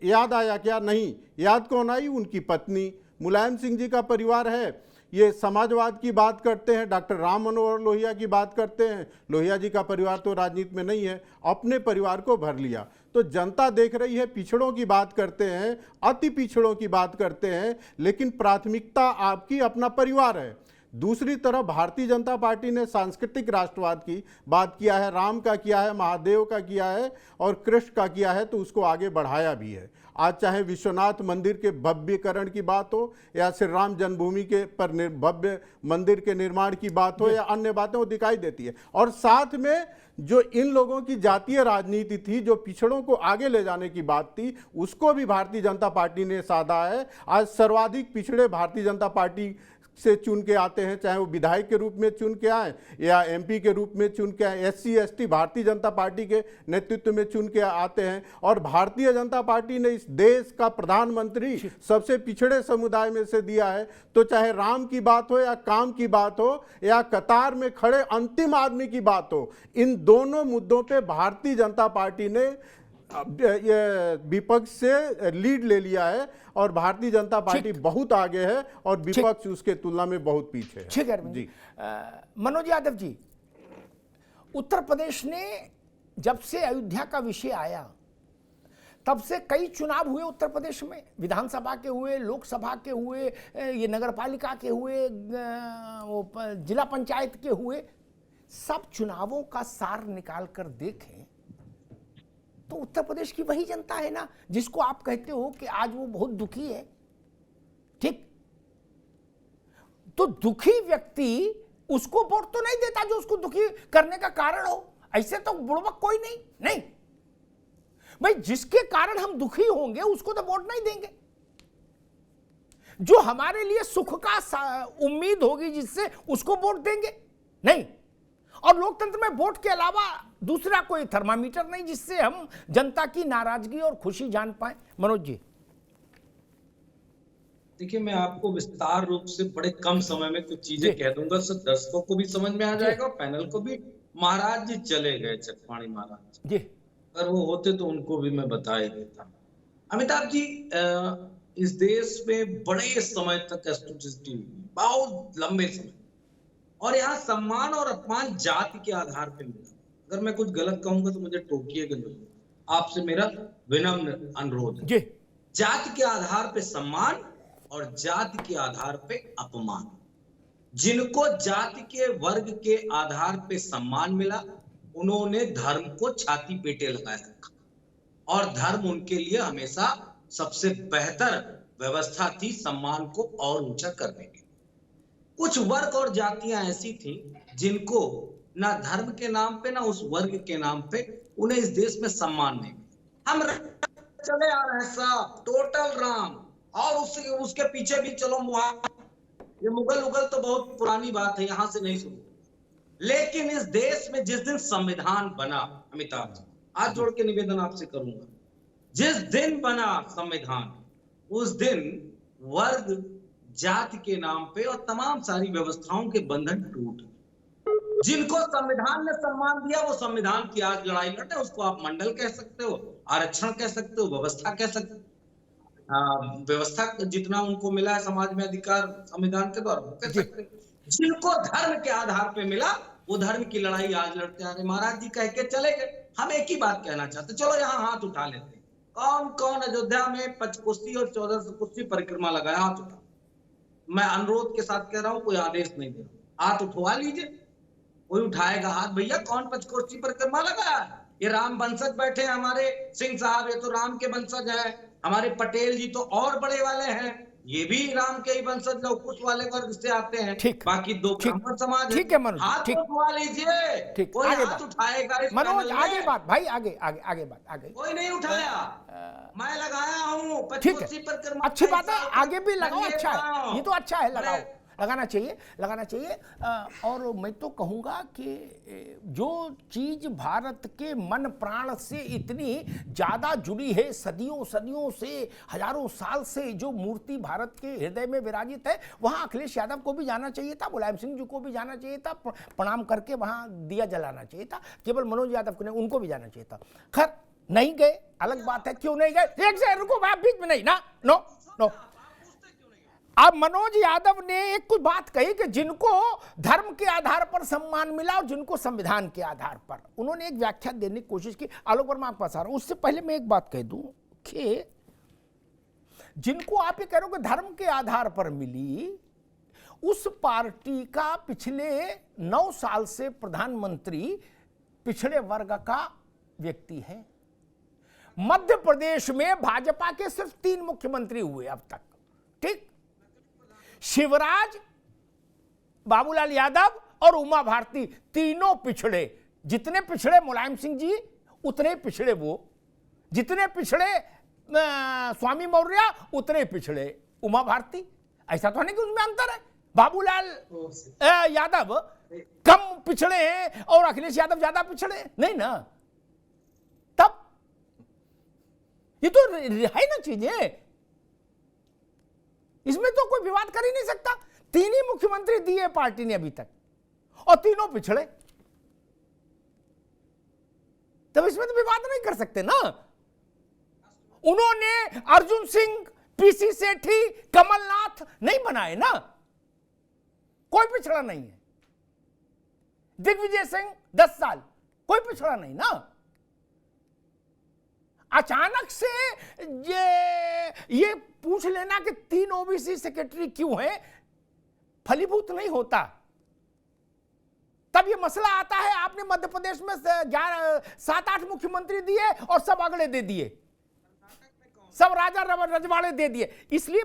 याद आया क्या? नहीं। याद कौन आई? उनकी पत्नी। मुलायम सिंह जी का परिवार है, ये समाजवाद की बात करते हैं, डॉक्टर राम मनोहर लोहिया की बात करते हैं। लोहिया जी का परिवार तो राजनीति में नहीं है, अपने परिवार को भर लिया। तो जनता देख रही है, पिछड़ों की बात करते हैं, अति पिछड़ों की बात करते हैं, लेकिन प्राथमिकता आपकी अपना परिवार है। दूसरी तरफ भारतीय जनता पार्टी ने सांस्कृतिक राष्ट्रवाद की बात किया है, राम का किया है, महादेव का किया है और कृष्ण का किया है, तो उसको आगे बढ़ाया भी है। आज चाहे विश्वनाथ मंदिर के भव्यकरण की बात हो, या श्री राम जन्मभूमि के पर भव्य मंदिर के निर्माण की बात हो, या अन्य बातें, वो दिखाई देती है। और साथ में जो इन लोगों की जातीय राजनीति थी, जो पिछड़ों को आगे ले जाने की बात थी, उसको भी भारतीय जनता पार्टी ने साधा है। आज सर्वाधिक पिछड़े भारतीय जनता पार्टी से चुन के आते हैं, चाहे वो विधायक के रूप में चुन के आए या एमपी के रूप में चुन के आए। SC ST Bharatiya Janata party के नेतृत्व में चुन के आते हैं, और भारतीय जनता पार्टी ने इस देश का प्रधानमंत्री सबसे पिछड़े समुदाय में से दिया है। तो चाहे राम की बात हो, या काम की बात हो, या कतार में खड़े अंतिम आदमी की बात हो, इन दोनों मुद्दों पे भारतीय जनता पार्टी ने विपक्ष से लीड ले लिया है, और भारतीय जनता पार्टी बहुत आगे है और विपक्ष उसके तुलना में बहुत पीछे है। ठीक है जी। मनोज यादव जी, उत्तर प्रदेश ने जब से अयोध्या का विषय आया तब से कई चुनाव हुए उत्तर प्रदेश में, विधानसभा के हुए, लोकसभा के हुए, ये नगरपालिका के हुए, जिला पंचायत के हुए। सब चुनावों का सार निकाल कर देखें तो उत्तर प्रदेश की वही जनता है ना, जिसको आप कहते हो कि आज वो बहुत दुखी है, ठीक। तो दुखी व्यक्ति उसको वोट तो नहीं देता जो उसको दुखी करने का कारण हो। ऐसे तो बुड़बक कोई नहीं भाई, जिसके कारण हम दुखी होंगे उसको तो वोट नहीं देंगे। जो हमारे लिए सुख का उम्मीद होगी जिससे, उसको वोट देंगे, नहीं। और लोकतंत्र में वोट के अलावा दूसरा कोई थर्मामीटर नहीं जिससे हम जनता की नाराजगी और खुशी जान पाए। मनोज जी, देखिए, मैं आपको विस्तार रूप से बड़े कम समय में कुछ चीजें कह दूंगा, सब दर्शकों को भी समझ में आ जाएगा और पैनल को भी। महाराज जी चले गए, चकवाणी महाराज जी, अगर वो होते तो उनको भी मैं बता ही देता। अमिताभ जी, इस देश में बड़े समय तक एस्ट्रोसिटी, बहुत लंबे समय, और यहाँ सम्मान और अपमान जाति के आधार पर मिला। अगर मैं कुछ गलत कहूंगा तो मुझे टोकिएगा जरूर, आपसे मेरा विनम्र अनुरोध है। जाति के आधार पे सम्मान और जाति के आधार पे अपमान। जिनको जाति के वर्ग के आधार पे सम्मान मिला, उन्होंने धर्म को छाती पेटे लगाए रखा, और धर्म उनके लिए हमेशा सबसे बेहतर व्यवस्था थी सम्मान को और ऊंचा करने की। कुछ वर्ग और जातियां ऐसी थी जिनको ना धर्म के नाम पे ना उस वर्ग के नाम पे उन्हें इस देश में सम्मान नहीं। हम चले आ रहे हैं सब टोटल राम, और उसके पीछे भी चलो ये मुगल तो बहुत पुरानी बात है, यहां से नहीं शुरू। लेकिन इस देश में जिस दिन संविधान बना, अमिताभ जी हाथ जोड़ के निवेदन आपसे करूंगा, जिस दिन बना संविधान, उस दिन वर्ग जाति के नाम पे और तमाम सारी व्यवस्थाओं के बंधन टूट। जिनको संविधान ने सम्मान दिया वो संविधान की आज लड़ाई लड़ते हैं। उसको आप मंडल कह सकते हो, आरक्षण कह सकते हो, व्यवस्था कह सकते हो, व्यवस्था जितना उनको मिला है समाज में अधिकार संविधान के द्वारा वो कह सकते हो। जिनको धर्म के आधार पे मिला वो धर्म की लड़ाई आज लड़ते आ रहे। महाराज जी कह के चले गए। हम एक ही बात कहना चाहते, चलो यहाँ हाथ उठा लेते। कौन कौन अयोध्या में पंचकोसी और 14 कोसी परिक्रमा लगाया? हाथ उठा। मैं अनुरोध के साथ कह रहा हूँ, कोई आदेश नहीं दे रहा, हाथ उठवा लीजिए। कोई उठाएगा हाथ? भैया कौन पंचकोसी परिक्रमा लगाया? ये राम वंशज बैठे हैं हमारे सिंह साहब, ये तो राम के वंशज है। हमारे पटेल जी तो और बड़े वाले हैं, ये भी राम के ही वंशज लौकुश वाले वर्ग से आते हैं। बाकी दो ब्राह्मण समाज है। हाथ उठवा लीजिए। कोई हाथ उठाएगा? मनोज आगे बात भाई, आगे आगे आगे बात आगे। कोई नहीं उठाया, मैं लगाया हूँ पंचकोसी परिक्रमा। अच्छी बात है, आगे भी लगाओ, अच्छा है, ये तो अच्छा है, लगाओ, लगाना चाहिए, लगाना चाहिए। और मैं तो कहूँगा कि जो चीज़ भारत के मन प्राण से इतनी ज़्यादा जुड़ी है, सदियों सदियों से, हजारों साल से जो मूर्ति भारत के हृदय में विराजित है, वहाँ अखिलेश यादव को भी जाना चाहिए था, मुलायम सिंह जी को भी जाना चाहिए था, प्रणाम करके वहाँ दिया जलाना चाहिए था। केवल मनोज यादव को नहीं, उनको भी जाना चाहिए था। खैर नहीं गए, अलग बात है, क्यों नहीं गए? एक से रुको, बीच में नहीं ना, नो नो। अब मनोज यादव ने एक कुछ बात कही कि जिनको धर्म के आधार पर सम्मान मिला और जिनको संविधान के आधार पर, उन्होंने एक व्याख्या देने की कोशिश की। आलोक वर्मा आपके पास आ रहा हूं, उससे पहले मैं एक बात कह दूं कि जिनको आप ये कह रहे हो कि धर्म के आधार पर मिली, उस पार्टी का पिछले 9 साल से प्रधानमंत्री पिछड़े वर्ग का व्यक्ति है। मध्य प्रदेश में भाजपा के सिर्फ 3 मुख्यमंत्री हुए अब तक, ठीक? शिवराज, बाबूलाल यादव और उमा भारती, तीनों पिछड़े। जितने पिछड़े मुलायम सिंह जी, उतने पिछड़े वो। जितने पिछड़े स्वामी मौर्य, उतने पिछड़े उमा भारती। ऐसा तो नहीं कि उसमें अंतर है। बाबूलाल यादव कम पिछड़े हैं और अखिलेश यादव ज्यादा पिछड़े नहीं ना। तब ये तो है ना चीजें, इसमें तो कोई विवाद कर ही नहीं सकता। 3 ही मुख्यमंत्री दिए पार्टी ने अभी तक और तीनों पिछड़े, तब इसमें तो विवाद नहीं कर सकते ना। उन्होंने अर्जुन सिंह, पीसी सेठी, कमलनाथ नहीं बनाए ना, कोई पिछड़ा नहीं है। दिग्विजय सिंह 10 साल, कोई पिछड़ा नहीं ना। अचानक से ये पूछ लेना कि 3 ओबीसी सेक्रेटरी क्यों है, फलीभूत नहीं होता। तब ये मसला आता है, आपने मध्य प्रदेश में 7-8 मुख्यमंत्री दिए और सब अगले दे दिए, सब राजा रजवाड़े दे दिए। इसलिए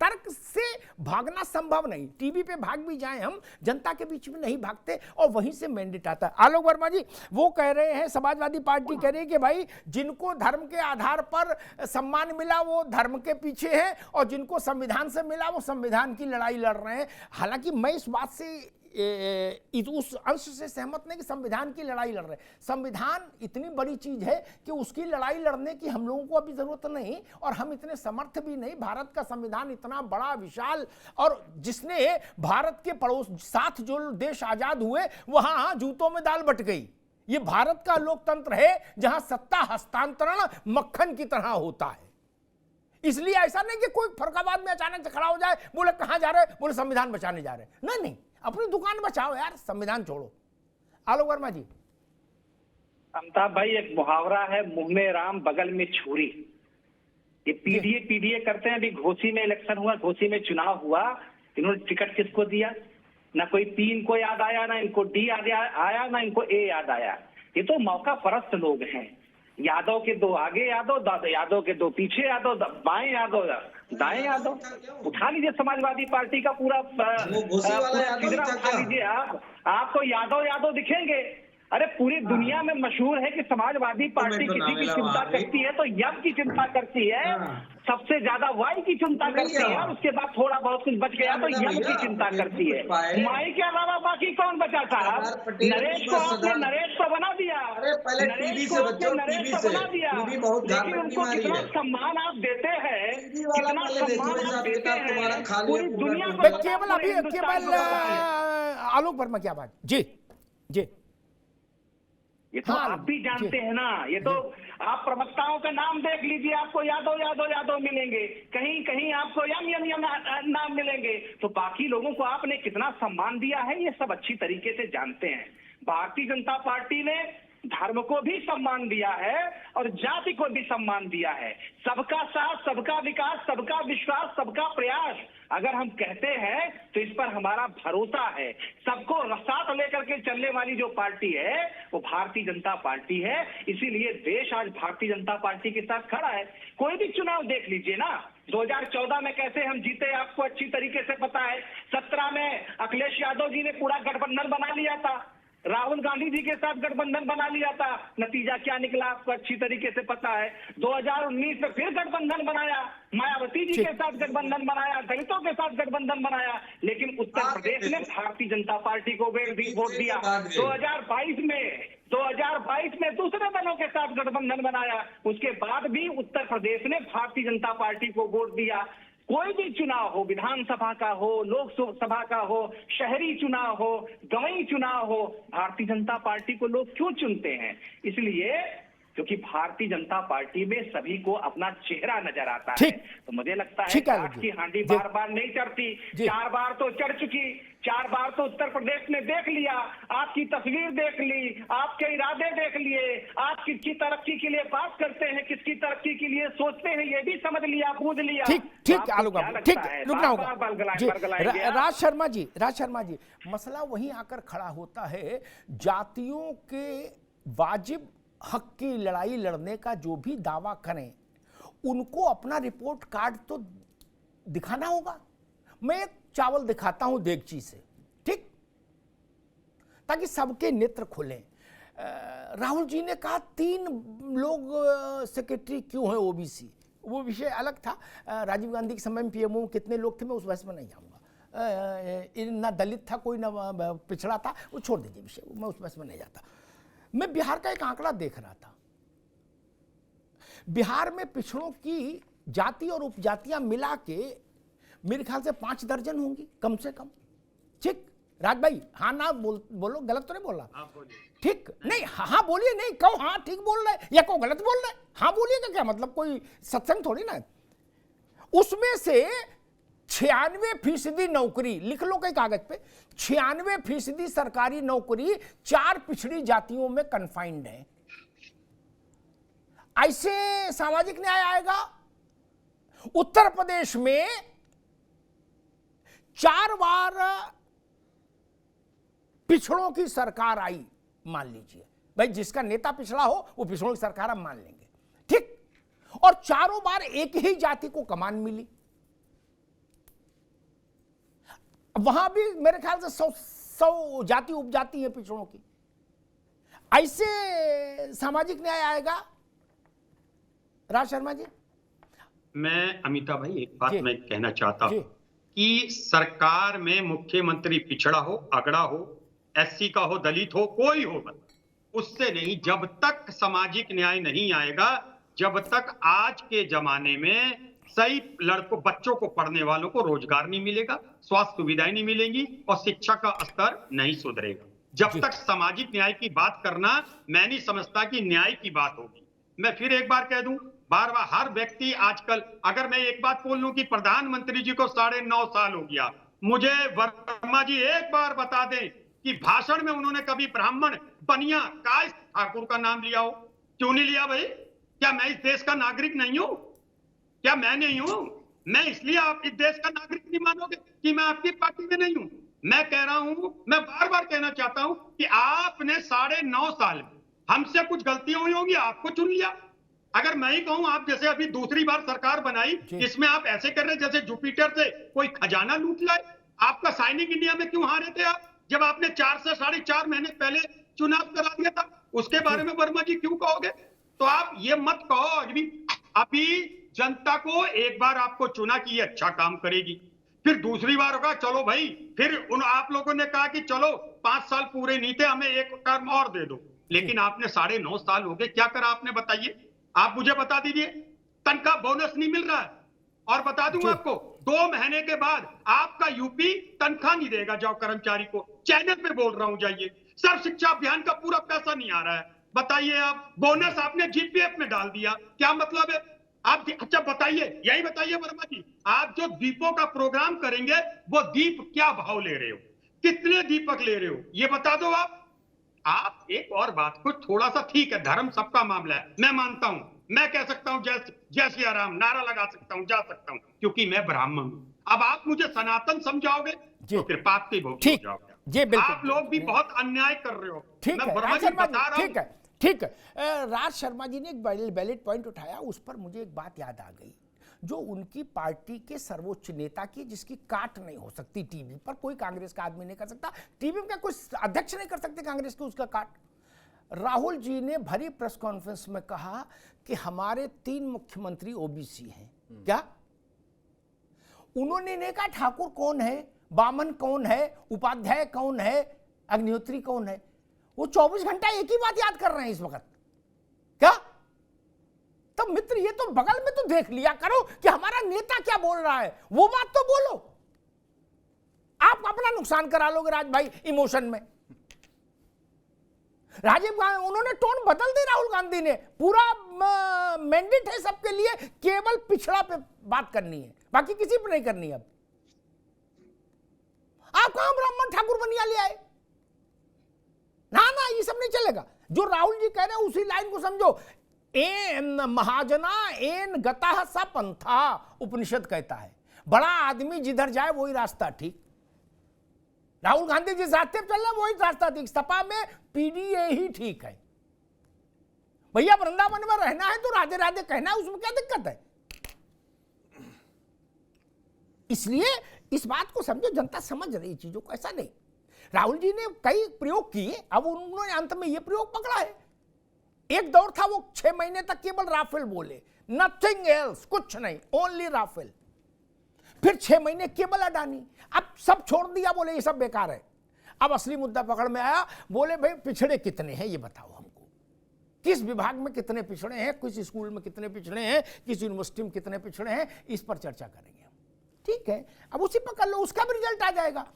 तर्क से भागना संभव नहीं। टीवी पे भाग भी जाएं हम, जनता के बीच में नहीं भागते और वहीं से मैंडेट आता है। आलोक वर्मा जी वो कह रहे हैं, समाजवादी पार्टी कह रही है कि भाई जिनको धर्म के आधार पर सम्मान मिला वो धर्म के पीछे है और जिनको संविधान से मिला वो संविधान की लड़ाई लड़ रहे हैं। हालांकि मैं इस बात से उस अंश से सहमत नहीं कि संविधान की लड़ाई लड़ रहे। संविधान इतनी बड़ी चीज है कि उसकी लड़ाई लड़ने की हम लोगों को अभी जरूरत नहीं, और हम इतने समर्थ भी नहीं। भारत का संविधान इतना बड़ा विशाल, और जिसने भारत के पड़ोस साथ जो देश आजाद हुए वहां जूतों में दाल बट गई। ये भारत का लोकतंत्र है जहां सत्ता हस्तांतरण मक्खन की तरह होता है। इसलिए ऐसा नहीं कि कोई फरकाबाद में अचानक से खड़ा हो जाए, बोले कहां जा रहे, बोले संविधान बचाने जा रहे। नहीं नहीं, अपनी दुकान बचाओ यार, संविधान छोड़ो। आलोक वर्मा जी। अमिताभ भाई, एक मुहावरा है, मुंह में राम बगल में छुरी। ये पीडीए करते हैं। अभी घोसी में इलेक्शन हुआ, घोसी में चुनाव हुआ, इन्होंने टिकट किसको दिया? ना कोई पी इनको याद आया, ना इनको डी याद आया, ना इनको ए याद आया। ये तो मौका परस्त लोग हैं। यादव के दो आगे यादव, यादव के दो पीछे यादव, बाएं यादव, दाएं यादव। उठा लीजिए समाजवादी पार्टी का पूरा सिदरा उठा लीजिए आप, आपको यादव दिखेंगे। अरे पूरी दुनिया में मशहूर है कि समाजवादी पार्टी किसी की चिंता करती है तो यम की चिंता करती है, सबसे ज्यादा वाई की चिंता करती है, और उसके बाद थोड़ा बहुत कुछ बच गया तो यम की चिंता करती है। माई के अलावा बाकी कौन बचा साहब? नरेश को आपने नरेश तो बना दिया, नरेश को बना दिया, लेकिन उनको कितना सम्मान आप देते हैं, कितना सम्मान आप देते हैं पूरी दुनिया को। केवल आलोक वर्मा क्या बात जी जी। ये तो आप भी जानते हैं ना। ये तो आप प्रवक्ताओं का नाम देख लीजिए, आपको यादव मिलेंगे, कहीं आपको यम नाम मिलेंगे। तो बाकी लोगों को आपने कितना सम्मान दिया है ये सब अच्छी तरीके से जानते हैं। भारतीय जनता पार्टी ने धर्म को भी सम्मान दिया है और जाति को भी सम्मान दिया है। सबका साथ, सबका विकास, सबका विश्वास, सबका प्रयास अगर हम कहते हैं तो इस पर हमारा भरोसा है। सबको साथ लेकर के चलने वाली जो पार्टी है वो भारतीय जनता पार्टी है। इसीलिए देश आज भारतीय जनता पार्टी के साथ खड़ा है। कोई भी चुनाव देख लीजिए ना, 2014 में कैसे हम जीते आपको अच्छी तरीके से पता है। 17 में अखिलेश यादव जी ने पूरा गठबंधन बना लिया था, राहुल गांधी जी के साथ गठबंधन बना लिया था। नतीजा क्या निकला आपको अच्छी तरीके से पता है। 2019 में फिर गठबंधन बनाया, मायावती जी के साथ गठबंधन बनाया, दलितों के साथ गठबंधन बनाया, लेकिन उत्तर प्रदेश ने भारतीय जनता पार्टी को वोट दिया। 2022 में दूसरे दलों के साथ गठबंधन बनाया, उसके बाद भी उत्तर प्रदेश ने भारतीय जनता पार्टी को वोट दिया। कोई भी चुनाव हो, विधानसभा का हो, लोकसभा का हो, शहरी चुनाव हो, गांवी चुनाव हो, भारतीय जनता पार्टी को लोग क्यों चुनते हैं? इसलिए क्योंकि भारतीय जनता पार्टी में सभी को अपना चेहरा नजर आता है। तो मुझे लगता है काठ की हांडी बार बार नहीं चढ़ती। 4 बार तो चढ़ चुकी, 4 बार तो उत्तर प्रदेश ने देख लिया, आपकी तस्वीर देख ली, आपके इरादे देख लिए, आप किसकी तरक्की के लिए बात करते हैं, किसकी तरक्की के लिए सोचते हैं, ये भी समझ लिया, बूझ लिया। ठीक आलोक बाबू, ठीक, रुकना होगा। राज शर्मा जी, मसला वहीं आकर खड़ा होता है। जातियों के वाजिब हक की लड़ाई लड़ने का जो भी दावा करें उनको अपना रिपोर्ट कार्ड तो दिखाना होगा। मैं एक चावल दिखाता हूं देगची से, ठीक, ताकि सबके नेत्र खुलें। राहुल जी ने कहा 3 लोग सेक्रेटरी क्यों हैं ओबीसी, वो विषय अलग था। राजीव गांधी के समय में पीएमओ कितने लोग थे मैं उस बहस में नहीं जाऊंगा। ना दलित था कोई, ना पिछड़ा था, वो छोड़ दीजिए विषय, मैं उस बहस में नहीं जाता। मैं बिहार का एक आंकड़ा देख रहा था। बिहार में पिछड़ों की जाति और उपजातियां मिला के मेरे ख्याल से 5 दर्जन होंगी कम से कम, ठीक। राज भाई हाँ ना बोलो, गलत तो नहीं बोल रहा? ठीक, नहीं हाँ बोलिए, नहीं कहो हाँ ठीक बोल रहे या कहो गलत बोल रहे। हाँ बोलिएगा क्या मतलब, कोई सत्संग थोड़ी ना। उसमें से 96% नौकरी, लिख लो कई कागज पे, 96% सरकारी नौकरी 4 पिछड़ी जातियों में कन्फाइंड है। ऐसे सामाजिक न्याय आएगा? उत्तर प्रदेश में 4 बार पिछड़ों की सरकार आई, मान लीजिए भाई, जिसका नेता पिछड़ा हो वो पिछड़ों की सरकार हम मान लेंगे, ठीक, और 4 बार एक ही जाति को कमान मिली। वहां भी मेरे ख्याल से 100 जाति उपजाति है पिछड़ों की। ऐसे सामाजिक न्याय आएगा? राज शर्मा जी, मैं अमिताभ भाई एक बात मैं कहना चाहता हूं कि सरकार में मुख्यमंत्री पिछड़ा हो, अगड़ा हो, एससी का हो, दलित हो, कोई हो, उससे नहीं। जब तक सामाजिक न्याय नहीं आएगा, जब तक आज के जमाने में सही लड़कों, बच्चों को, पढ़ने वालों को रोजगार नहीं मिलेगा, स्वास्थ्य सुविधाएं नहीं मिलेंगी और शिक्षा का स्तर नहीं सुधरेगा। जब तक सामाजिक न्याय की बात करना, मैं नहीं समझता कि न्याय की बात होगी। मैं फिर एक बार कह दूं, बार बार हर व्यक्ति आजकल, अगर मैं एक बात बोल लूं कि प्रधानमंत्री जी को 9.5 साल हो गया, मुझे वर्मा जी एक बार बता दें कि भाषण में उन्होंने कभी ब्राह्मण बनिया काश ठाकुर का नाम लिया हो? क्यों नहीं लिया भाई? क्या मैं इस देश का नागरिक नहीं हूं? क्या मैं नहीं हूं? मैं इसलिए आप इस देश का नागरिक नहीं मानोगे कि मैं आपकी पार्टी में नहीं हूं? मैं कह रहा हूं, मैं बार बार कहना चाहता हूं कि आपने 9.5 साल में हमसे कुछ गलतियां हुई होंगी, आपको चुन लिया। अगर मैं ही कहूं, आप जैसे अभी दूसरी बार सरकार बनाई, इसमें आप ऐसे कर रहे जैसे जुपिटर से कोई खजाना लूट लाए। आपका साइनिंग इंडिया में क्यों हारे थे आप, जब आपने 4 से 4.5 महीने पहले चुनाव करा दिया था? उसके बारे में वर्मा जी क्यों कहोगे? तो आप ये मत कहो। अभी जनता को एक बार आपको चुना कि ये अच्छा काम करेगी, फिर दूसरी बार होगा चलो भाई, फिर आप लोगों ने कहा कि चलो 5 साल पूरे नहीं थे, हमें एक टर्म और दे दो। लेकिन आपने 9.5 साल हो गए, क्या करा आपने बताइए? आप मुझे बता दीजिए। तनख्वाह बोनस नहीं मिल रहा है, और बता दूं आपको, 2 महीने के बाद आपका यूपी तनख्वाह नहीं देगा। जाओ कर्मचारी को, चैनल पे बोल रहा हूं, जाइए। सर्व शिक्षा अभियान का पूरा पैसा नहीं आ रहा है, बताइए आप। बोनस आपने जीपीएफ में डाल दिया, क्या मतलब है? आप अच्छा बताइए, यही बताइए वर्मा जी, आप जो दीपों का प्रोग्राम करेंगे, वो दीप क्या भाव ले रहे हो, कितने दीपक ले रहे हो, ये बता दो आप एक और बात को, थोड़ा सा ठीक है, धर्म सबका मामला है, मैं मानता हूं, मैं कह सकता हूं जय श्री राम नारा लगा सकता हूं, जा सकता हूं, क्योंकि मैं ब्राह्मण हूं। अब आप मुझे सनातन समझाओगे तो फिर पाप के भोगी हो जाओगे। आप लोग भी बहुत अन्याय कर रहे हो। मैं वर्मा जी बता रहा हूं। ठीक है। राज शर्मा जी ने एक वैलिड पॉइंट उठाया, उस पर मुझे एक बात याद आ गई, जो उनकी पार्टी के सर्वोच्च नेता की, जिसकी काट नहीं हो सकती टीवी पर, कोई कांग्रेस का आदमी नहीं कर सकता, टीवी में कोई अध्यक्ष नहीं कर सकते कांग्रेस के उसका काट। राहुल जी ने भरी प्रेस कॉन्फ्रेंस में कहा कि हमारे 3 मुख्यमंत्री ओबीसी हैं। क्या उन्होंने नहीं कहा ठाकुर कौन है, बामन कौन है, उपाध्याय कौन है, अग्निहोत्री कौन है? वो 24 घंटा एक ही बात याद कर रहे हैं इस वक्त। क्या तब मित्र, ये तो बगल में तो देख लिया करो कि हमारा नेता क्या बोल रहा है, वो बात तो बोलो। आप अपना नुकसान करा लोगे राज भाई इमोशन में। राजीव गांधी, उन्होंने टोन बदल दी, राहुल गांधी ने। पूरा मैंडेट है सबके लिए, केवल पिछड़ा पे बात करनी है, बाकी किसी पे नहीं करनी। अब आप कहां ब्राह्मण ठाकुर बनिया ले आए? ना ये सब नहीं चलेगा। जो राहुल जी कह रहे हैं उसी लाइन को समझो। एन महाजना एन गतः स पंथा, उपनिषद कहता है, बड़ा आदमी जिधर जाए वही रास्ता ठीक। राहुल गांधी जिस रास्ते पर चल रहे हैं वही रास्ता ठीक। सपा में पीडीए ही ठीक है भैया। वृंदावन में रहना है तो राधे राधे कहना है, उसमें क्या दिक्कत है? इसलिए इस बात को समझो, जनता समझ रही चीजों को, ऐसा नहीं। राहुल जी ने कई प्रयोग किए, अब उन्होंने अंत में यह प्रयोग पकड़ा है। एक दौर था वो 6 महीने तक केवल राफेल बोले, नथिंग एल्स, कुछ नहीं, ओनली राफेल। फिर 6 महीने केवल अडानी, अब सब छोड़ दिया, बोले ये सब बेकार है। अब असली मुद्दा पकड़ में आया, बोले भाई पिछड़े कितने हैं ये बताओ हमको, किस विभाग में कितने पिछड़े हैं, किस स्कूल में कितने पिछड़े हैं, किस यूनिवर्सिटी में कितने पिछड़े हैं, इस पर चर्चा करेंगे। ठीक है, अब उसी पर कर लो, उसका भी रिजल्ट आ जाएगा।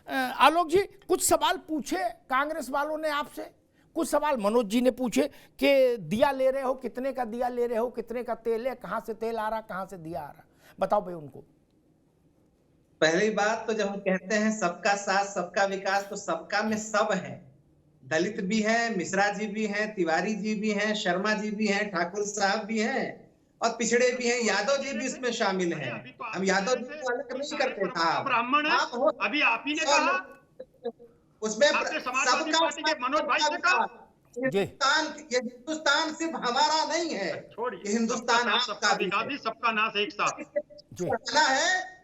आलोक जी, कुछ सवाल पूछे कांग्रेस वालों ने आपसे, कुछ सवाल मनोज जी ने पूछे कि दिया ले रहे हो, कितने का दिया ले रहे हो, कितने का तेल है, कहां से तेल आ रहा, कहां से दिया आ रहा, बताओ भाई उनको। पहली बात तो जब हम कहते हैं सबका साथ सबका विकास, तो सबका में सब है। दलित भी हैं, मिश्रा जी भी हैं, तिवारी जी भी हैं, शर्मा जी भी हैं, ठाकुर साहब भी हैं, और पिछड़े भी हैं, यादव जी भी इसमें शामिल हैं। हम यादव जी को अलग नहीं करते था, ब्राह्मण है, अभी आप ही ने कहा उसमें सबका मनोज भाई से कहा। ये हिंदुस्तान सिर्फ हमारा नहीं है, ये हिंदुस्तान आपका भी है, सबका नाश एक साथ है।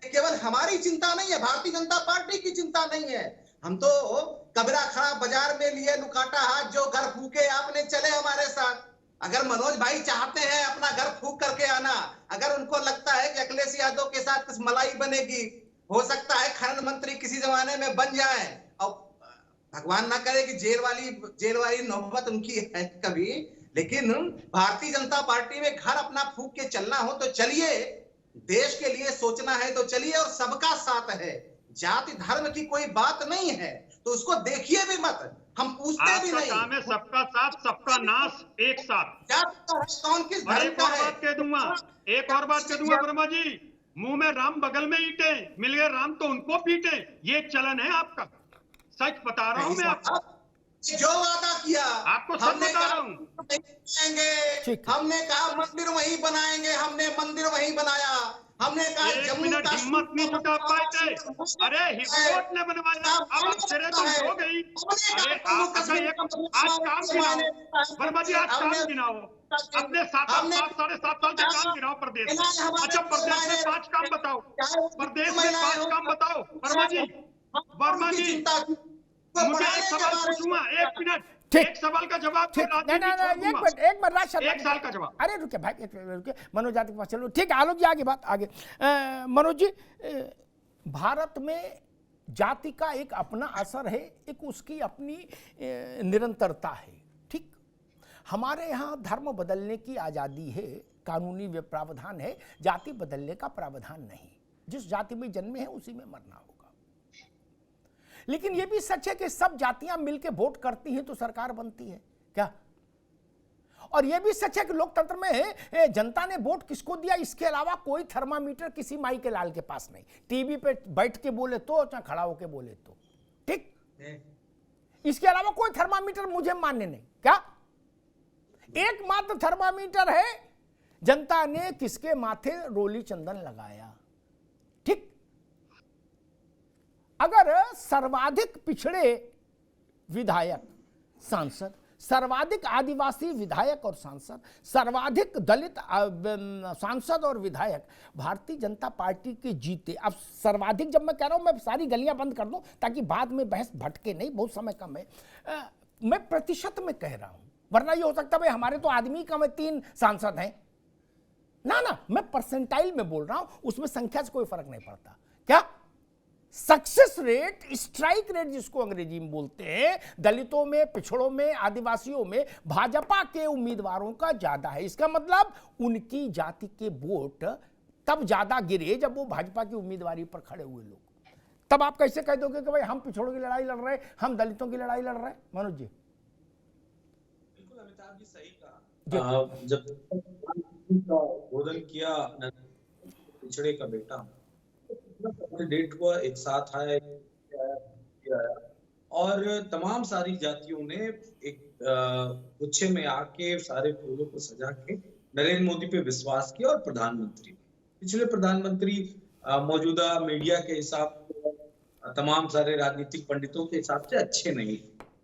केवल हमारी चिंता नहीं है, भारतीय जनता पार्टी की चिंता नहीं है। हम तो कबरा खड़ा बाजार में लिए लुकाटा हाथ, जो घर फूके आपने चले हमारे साथ। अगर मनोज भाई चाहते हैं अपना घर फूक करके आना, अगर उनको लगता है कि अखिलेश यादव के साथ कुछ मलाई बनेगी, हो सकता है खनन मंत्री किसी जमाने में बन जाए, और भगवान ना करे कि जेल वाली नौबत उनकी है कभी, लेकिन भारतीय जनता पार्टी में घर अपना फूंक के चलना हो तो चलिए, देश के लिए सोचना है तो चलिए, और सबका साथ है, जाति धर्म की कोई बात नहीं है, तो उसको देखिए भी मत, हम पूछते भी नहीं। काम है सबका साथ सबका नाश एक साथ। क्या कौन किस धर्म का है? एक और बात कह दूंगा वर्मा जी, मुंह में राम बगल में ईंटे, मिल गए राम तो उनको पीटे, ये चलन है आपका। सच बता रहा हूं मैं आपको, जो वादा किया आपको सच बता रहा हूं। हमने कहा मंदिर वहीं बनाएंगे, हमने मंदिर वहीं बनाया, हमने कहा एक मिनट हिम्मत नहीं जुटा पाए थे, अरे हिम्मत ने बनवाया, अब अक्षरे तो हो गई। अरे आप आज काम गिनाओ वर्मा जी, आज काम गिनाओ अपने 7.5 साल के काम गिनाओ प्रदेश में। अच्छा प्रदेश में 5 काम बताओ, प्रदेश में 5 काम बताओ वर्मा जी मुझे एक सवाल पूछूंगा, 1 मिनट, एक सवाल का जवाब, एक साल का जवाब। अरे रुके भाई, रुके मनोज जाति के पास चलो, ठीक है आलोक जी, आगे बात आगे। मनोज जी, भारत में जाति का एक अपना असर है, एक उसकी अपनी निरंतरता है, ठीक। हमारे यहाँ धर्म बदलने की आज़ादी है, कानूनी प्रावधान है, जाति बदलने का प्रावधान नहीं, जिस जाति में जन्मे हैं उसी में मरना होगा। लेकिन यह भी सच है कि सब जातियां मिलकर वोट करती हैं तो सरकार बनती है क्या? और यह भी सच है कि लोकतंत्र में जनता ने वोट किसको दिया इसके अलावा कोई थर्मामीटर किसी माई के लाल के पास नहीं, टीवी पे बैठ के बोले तो चाहे खड़ा होके बोले तो, ठीक। इसके अलावा कोई थर्मामीटर मुझे मान्य नहीं। क्या एकमात्र थर्मामीटर है जनता ने किसके माथे रोली चंदन लगाया, ठीक। अगर सर्वाधिक पिछड़े विधायक सांसद, सर्वाधिक आदिवासी विधायक और सांसद, सर्वाधिक दलित सांसद और विधायक भारतीय जनता पार्टी के जीते, अब सर्वाधिक जब मैं कह रहा हूं, मैं सारी गलियां बंद कर दूं ताकि बाद में बहस भटके नहीं, बहुत समय कम है, मैं प्रतिशत में कह रहा हूं, वरना ये हो सकता है भाई हमारे तो आदमी कम है, 3 सांसद हैं, ना मैं परसेंटाइल में बोल रहा हूं, उसमें संख्या से कोई फर्क नहीं पड़ता। क्या सक्सेस रेट, स्ट्राइक रेट जिसको अंग्रेजी में बोलते हैं, दलितों में, पिछड़ों में, आदिवासियों में भाजपा के उम्मीदवारों का ज्यादा है। इसका मतलब उनकी जाति के वोट तब ज्यादा गिरे जब वो भाजपा की उम्मीदवारी पर खड़े हुए लोग। तब आप कैसे कह दोगे कि भाई हम पिछड़ों की लड़ाई लड़ रहे हैं, हम दलितों की लड़ाई लड़ रहे हैं? मनोज जी। बिल्कुल अमिताभ जी सही कहा। जब बोधन किया पिछड़े का बेटा, डेट हुआ, एक साथ आया और तमाम सारी जातियों ने एक गुच्छे में आके सारे फूलों को सजा के नरेंद्र मोदी पे विश्वास किया और प्रधानमंत्री, पिछले प्रधानमंत्री मौजूदा मीडिया के हिसाब से, तमाम सारे राजनीतिक पंडितों के हिसाब से अच्छे नहीं,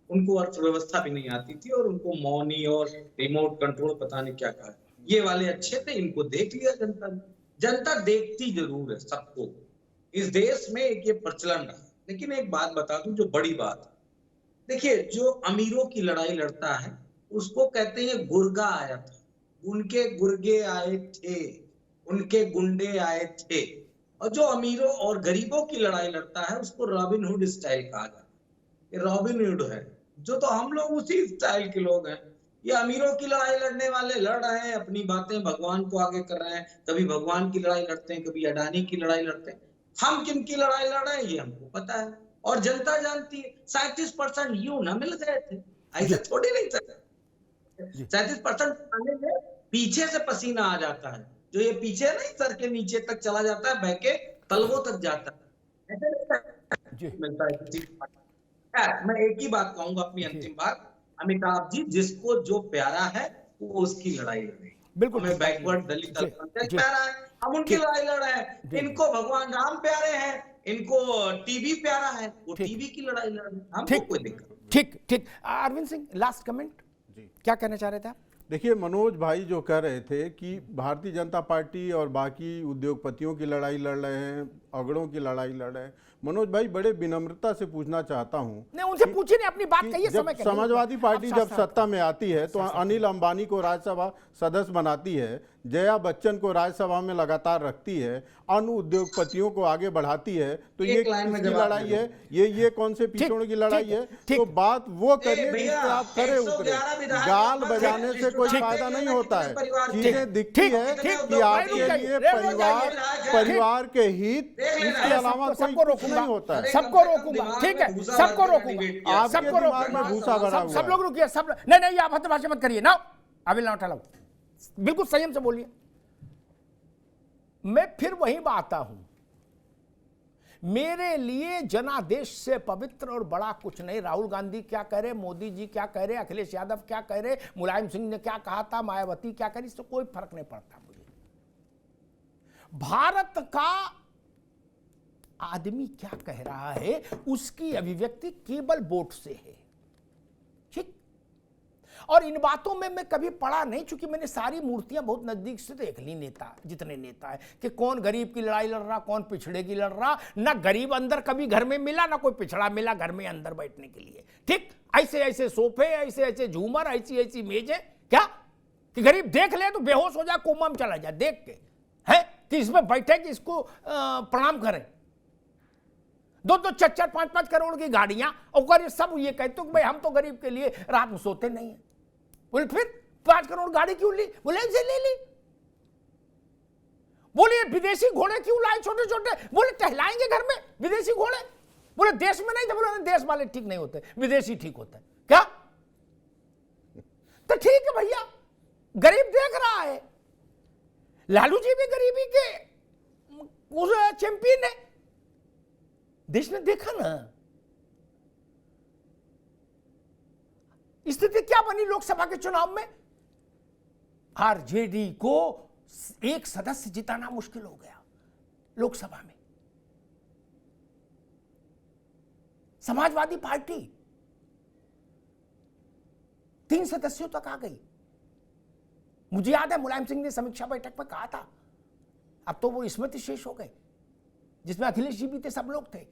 उनको अर्थव्यवस्था भी नहीं आती थी और उनको मौनी और रिमोट कंट्रोल पता नहीं क्या कहा, ये वाले अच्छे थे, इनको देख लिया जनता ने। जनता देखती जरूर है सबको, इस देश में एक ये प्रचलन रहा। लेकिन एक बात बता दूं जो बड़ी बात, देखिए जो अमीरों की लड़ाई लड़ता है उसको कहते हैं गुर्गा आया था, उनके गुर्गे आए थे, उनके गुंडे आए थे, और जो अमीरों और गरीबों की लड़ाई लड़ता है उसको रॉबिन हुड स्टाइल कहा जाता है। ये रॉबिन हुड है, जो तो हम लोग उसी स्टाइल के लोग हैं। ये अमीरों की लड़ाई लड़ने वाले लड़ रहे हैं, अपनी बातें भगवान को आगे कर रहे हैं, कभी भगवान की लड़ाई लड़ते हैं, कभी अडानी की लड़ाई लड़ते हैं। हम किन की लड़ाई लड़ रहे हैं ये हमको पता है और जनता जानती है। 37% यूं ना मिल गए थे, ऐसे थोड़ी नहीं सकते। 37% आने में पीछे से पसीना आ जाता है, जो ये पीछे नहीं सर के नीचे तक चला जाता है, बह के तलवों तक जाता है, ऐसे मिलता है। मैं एक ही बात कहूंगा अपनी अंतिम बात, अमिताभ जी जिसको जो प्यारा है वो उसकी लड़ाई लड़े। बिल्कुल हमें बैकवर्ड दलित अल्पसंख्यक प्यारा है, हम उनकी लड़ाई लड़ रहे हैं। इनको भगवान राम प्यारे हैं, इनको टीवी प्यारा है, वो टीवी की लड़ाई लड़ रहे हैं, हमको कोई दिक्कत। ठीक। अरविंद सिंह, लास्ट कमेंट, क्या कहना चाह रहे थे आप? देखिए मनोज भाई जो कह रहे थे कि भारतीय जनता पार्टी और बाकी उद्योगपतियों की लड़ाई लड़ रहे हैं, अगड़ों की लड़ाई लड़ रहे हैं, मनोज भाई बड़े विनम्रता से पूछना चाहता हूं, नहीं उनसे पूछिए, नहीं अपनी बात कहिए। जब समाजवादी पार्टी जब सत्ता में आती है तो अनिल अंबानी को राज्यसभा सदस्य बनाती है, जया बच्चन को राज्यसभा में लगातार रखती है, अन्य उद्योगपतियों को आगे बढ़ाती है, तो ये किसकी लड़ाई है? ये कौन से पिछड़ों की लड़ाई है? तो बात वो करिए जिस पे आप खरे उतरे। गाल बजाने से कोई फायदा नहीं होता है। चीजें दिखती है कि आपके लिए परिवार के हित, इसके अलावा कोई कुछ नहीं होता है। सबको रोकूंगा, ठीक है, सबको रोकूंगा, आपके दिमाग में भूसा भरा हुआ है। सब लोग रुकिए, सब नहीं, आप हत्याभाषा मत करिए ना, अभी ना उठा लो, बिल्कुल संयम से बोलिए। मैं फिर वहीं आता हूं, मेरे लिए जनादेश से पवित्र और बड़ा कुछ नहीं। राहुल गांधी क्या कह रहे, मोदी जी क्या कह रहे, अखिलेश यादव क्या कह रहे, मुलायम सिंह ने क्या कहा था, मायावती क्या कह रही, इससे कोई फर्क नहीं पड़ता मुझे। भारत का आदमी क्या कह रहा है, उसकी अभिव्यक्ति केवल वोट से है, ठीक। और इन बातों में मैं कभी पढ़ा नहीं, चूंकि मैंने सारी मूर्तियां बहुत नजदीक से देख ली, नेता जितने नेता है, कि कौन गरीब की लड़ाई लड़ रहा, कौन पिछड़े की लड़ रहा। ना गरीब अंदर कभी घर में मिला, ना कोई पिछड़ा मिला घर में अंदर बैठने के लिए, ठीक। ऐसे ऐसे सोफे, ऐसे ऐसे झूमर, ऐसी ऐसी मेजें, क्या कि गरीब देख ले तो बेहोश हो जाए, कोमा में चला जाए देख के, है कि इसमें बैठे कि इसको प्रणाम करें। 2-2, 4-4, 5-5 करोड़ की गाड़ियां, और सब ये कहते हो भाई हम तो गरीब के लिए रात में सोते नहीं है। बोले फिर 5 करोड़ गाड़ी क्यों ली? बोले इनसे ले ली। बोले विदेशी घोड़े क्यों लाए छोटे छोटे? बोले टहलाएंगे घर में विदेशी घोड़े। बोले देश में नहीं थे, बोले देश वाले ठीक नहीं होते, विदेशी ठीक होते। क्या? तो ठीक है भैया, गरीब देख रहा है, लालू जी भी गरीबी के उस चैंपियन है, देश ने देखा ना। स्थिति क्या बनी लोकसभा के चुनाव में? आरजेडी को एक सदस्य जिताना मुश्किल हो गया लोकसभा में। समाजवादी पार्टी 3 सदस्यों तक आ गई। मुझे याद है मुलायम सिंह ने समीक्षा बैठक में कहा था, अब तो वो स्मृति शेष हो गए, जिसमें अखिलेश जी भी थे, सब लोग थे।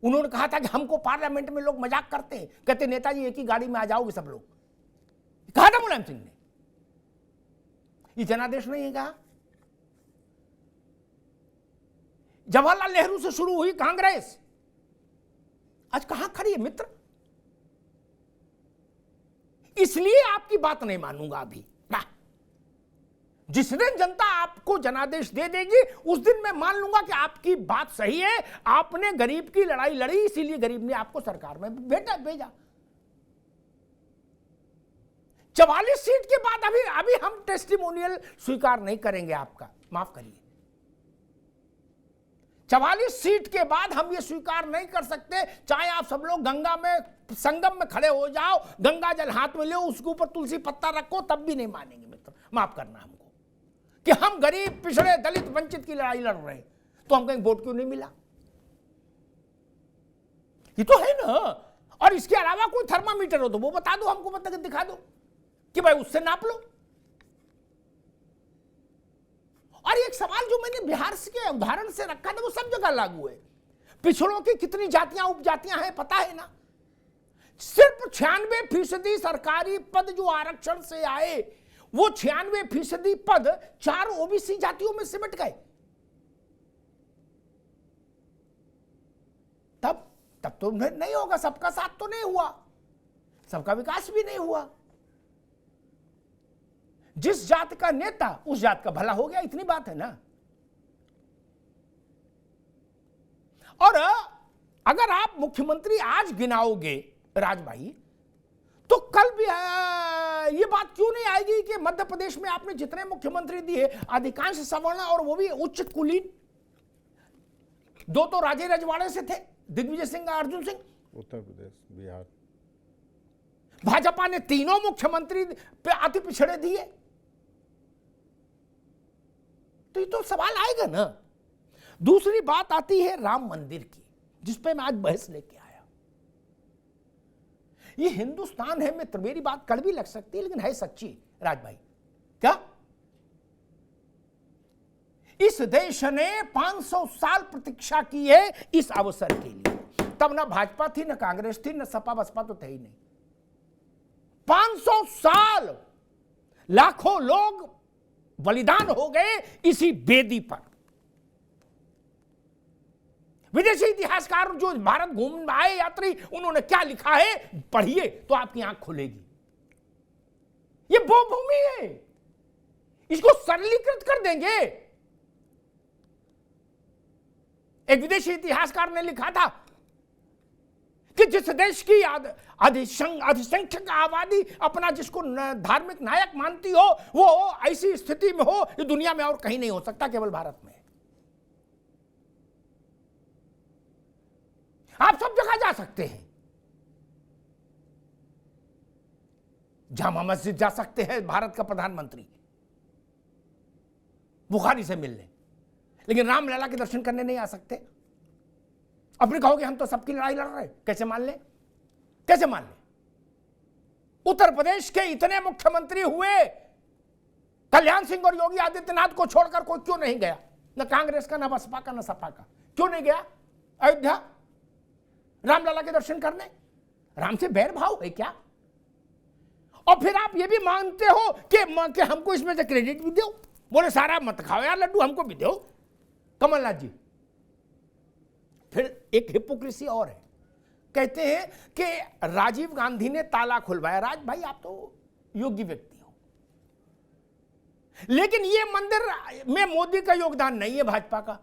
उन्होंने कहा था कि हमको पार्लियामेंट में लोग मजाक करते हैं, कहते नेताजी एक ही गाड़ी में आ जाओगे सब लोग, कहा था मुलायम सिंह ने। ये जनादेश नहीं है कहा। जवाहरलाल नेहरू से शुरू हुई कांग्रेस, आज कहां खड़ी है मित्र? इसलिए आपकी बात नहीं मानूंगा अभी ना। जिस दिन जनता आपको जनादेश दे देगी, उस दिन मैं मान लूंगा कि आपकी बात सही है, आपने गरीब की लड़ाई लड़ी, इसीलिए गरीब ने आपको सरकार में भेजा। 44 सीट के बाद अभी हम टेस्टिमोनियल स्वीकार नहीं करेंगे आपका, माफ करिए। 44 सीट के बाद हम ये स्वीकार नहीं कर सकते, चाहे आप सब लोग गंगा में संगम में खड़े हो जाओ, गंगा जल हाथ में लो, उसके ऊपर तुलसी पत्ता रखो, तब भी नहीं मानेंगे मित्र। माफ करना हमको कि हम गरीब, पिछड़े, दलित, वंचित की लड़ाई लड़ रहे हैं, तो हम कहीं वोट क्यों नहीं मिला? ये तो है ना। और इसके अलावा कोई थर्मामीटर हो तो वो बता दो हमको, बता के दिखा दो कि भाई उससे नाप लो। और एक सवाल जो मैंने बिहार के उदाहरण से रखा था, वो सब जगह लागू है। पिछड़ों की कितनी जातियां उपजातियां हैं पता है ना? सिर्फ 96% सरकारी पद जो आरक्षण से आए, वो 96% पद 4 ओबीसी जातियों में सिमट गए। तब तो नहीं होगा, सबका साथ तो नहीं हुआ, सबका विकास भी नहीं हुआ। जिस जात का नेता उस जात का भला हो गया, इतनी बात है ना। और अगर आप मुख्यमंत्री आज गिनाओगे राज भाई, तो कल भी ये बात क्यों नहीं आएगी कि मध्य प्रदेश में आपने जितने मुख्यमंत्री दिए, अधिकांश सवर्ण और वो भी उच्च कुलीन। 2 तो राजे रजवाड़े से थे, दिग्विजय सिंह, अर्जुन सिंह। उत्तर प्रदेश, बिहार। भाजपा ने तीनों मुख्यमंत्री पे अति पिछड़े दिए, तो ये तो सवाल आएगा ना। दूसरी बात आती है राम मंदिर की, जिस पे मैं आज बहस लेके आया। ये हिंदुस्तान है मित्र, मेरी बात कड़वी लग सकती है लेकिन है सच्ची राज भाई। क्या इस देश ने 500 साल प्रतीक्षा की है इस अवसर के लिए। तब ना भाजपा थी, ना कांग्रेस थी, ना सपा बसपा तो थे ही नहीं। 500 साल लाखों लोग बलिदान हो गए इसी बेदी पर। विदेशी इतिहासकार जो भारत घूम आए यात्री, उन्होंने क्या लिखा है पढ़िए तो आपकी आंख खुलेगी। ये वो भूमि है, इसको सरलीकृत कर देंगे। एक विदेशी इतिहासकार ने लिखा था कि जिस देश की अधिसंख्यक आबादी अपना जिसको धार्मिक नायक मानती हो, वो ऐसी स्थिति में हो ये दुनिया में और कहीं नहीं हो सकता, केवल भारत में। आप सब जगह जा सकते हैं, जामा मस्जिद जा सकते हैं भारत का प्रधानमंत्री बुखारी से मिलने, लेकिन रामलला के दर्शन करने नहीं आ सकते। अपने कहोगे हम तो सबकी लड़ाई लड़ रहे, कैसे मान ले? कैसे मान ले? उत्तर प्रदेश के इतने मुख्यमंत्री हुए, कल्याण सिंह और योगी आदित्यनाथ को छोड़कर कोई क्यों नहीं गया? न कांग्रेस का, न बसपा का, न सपा का, क्यों नहीं गया अयोध्या रामलला के दर्शन करने? राम से बैर भाव है क्या? और फिर आप ये भी मानते हो कि हमको इसमें से क्रेडिट भी दो, बोले सारा मत खाओ यार लड्डू, हमको भी दो कमलनाथ जी। फिर एक हिपोक्रेसी और है, कहते हैं कि राजीव गांधी ने ताला खुलवाया। राज भाई आप तो योग्य व्यक्ति हो, लेकिन ये मंदिर में मोदी का योगदान नहीं है, भाजपा का।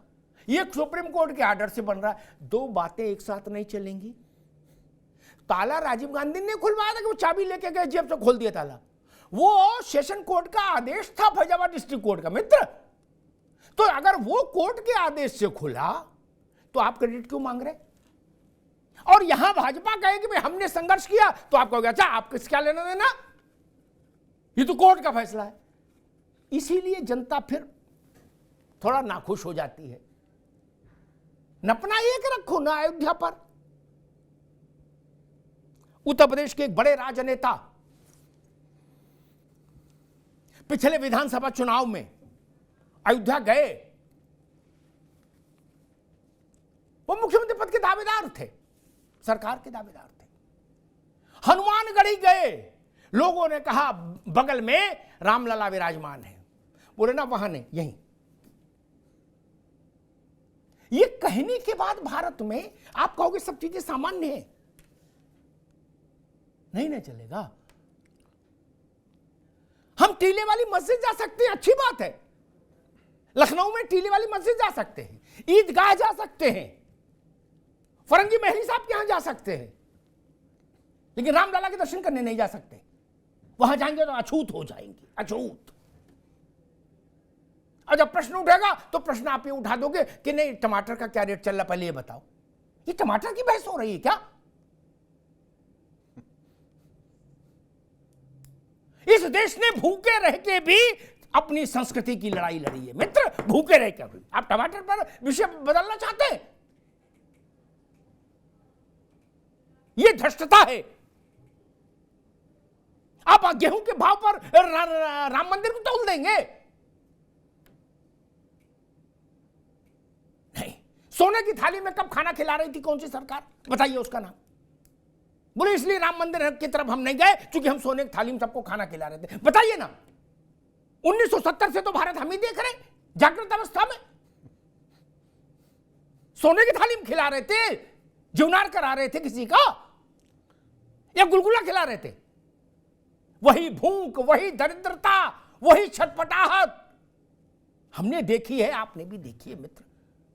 ये सुप्रीम कोर्ट के ऑर्डर से बन रहा है। दो बातें एक साथ नहीं चलेंगी। ताला राजीव गांधी ने खुलवाया था कि वो चाबी लेके गए जेब से खोल दिया ताला? वो सेशन कोर्ट का आदेश था, फैजाबाद डिस्ट्रिक्ट कोर्ट का मित्र। तो अगर वो कोर्ट के आदेश से खुला तो आप क्रेडिट क्यों मांग रहे? और यहां भाजपा कहे कि भाई हमने संघर्ष किया, तो आप कहोगे अच्छा आप किस क्या लेना देना, ये तो कोर्ट का फैसला है। इसीलिए जनता फिर थोड़ा नाखुश हो जाती है। नपना एक रखो ना अयोध्या पर। उत्तर प्रदेश के एक बड़े राजनेता पिछले विधानसभा चुनाव में अयोध्या गए, वो मुख्यमंत्री पद के दावेदार थे, सरकार के दावेदार थे। हनुमानगढ़ी गए, लोगों ने कहा बगल में रामलला विराजमान है, बोले ना वहां नहीं यहीं। ये कहने के बाद भारत में आप कहोगे सब चीजें सामान्य है, नहीं चलेगा। हम टीले वाली मस्जिद जा सकते हैं, अच्छी बात है। लखनऊ में टीले वाली मस्जिद जा सकते हैं, ईदगाह जा सकते हैं, फरंगी महली साहब के यहां जा सकते हैं, लेकिन रामलला के दर्शन करने नहीं जा सकते। वहां जाएंगे तो अछूत हो जाएंगे, अछूत। और जब प्रश्न उठेगा तो प्रश्न आप ये उठा दोगे कि नहीं टमाटर का क्या रेट चल रहा, पहले ये बताओ। ये टमाटर की बहस हो रही है क्या? इस देश ने भूखे रह के भी अपनी संस्कृति की लड़ाई लड़ी है मित्र, भूखे रह के भी। आप टमाटर पर विषय बदलना चाहते हैं? यह धृष्टता है। आप गेहूं के भाव पर राम मंदिर को तोल देंगे? नहीं। सोने की थाली में कब खाना खिला रही थी कौन सी सरकार, बताइए उसका नाम। बोले इसलिए राम मंदिर की तरफ हम नहीं गए क्योंकि हम सोने की थाली में सबको खाना खिला रहे थे। बताइए ना, 1970 से तो भारत हम ही देख रहे जागृत अवस्था में। सोने की थाली में खिला रहे थे, जीवनार करा रहे थे किसी का, या गुलगुला खिला रहे थे? वही भूख, वही दरिद्रता, वही छटपटाहट हमने देखी है, आपने भी देखी है मित्र।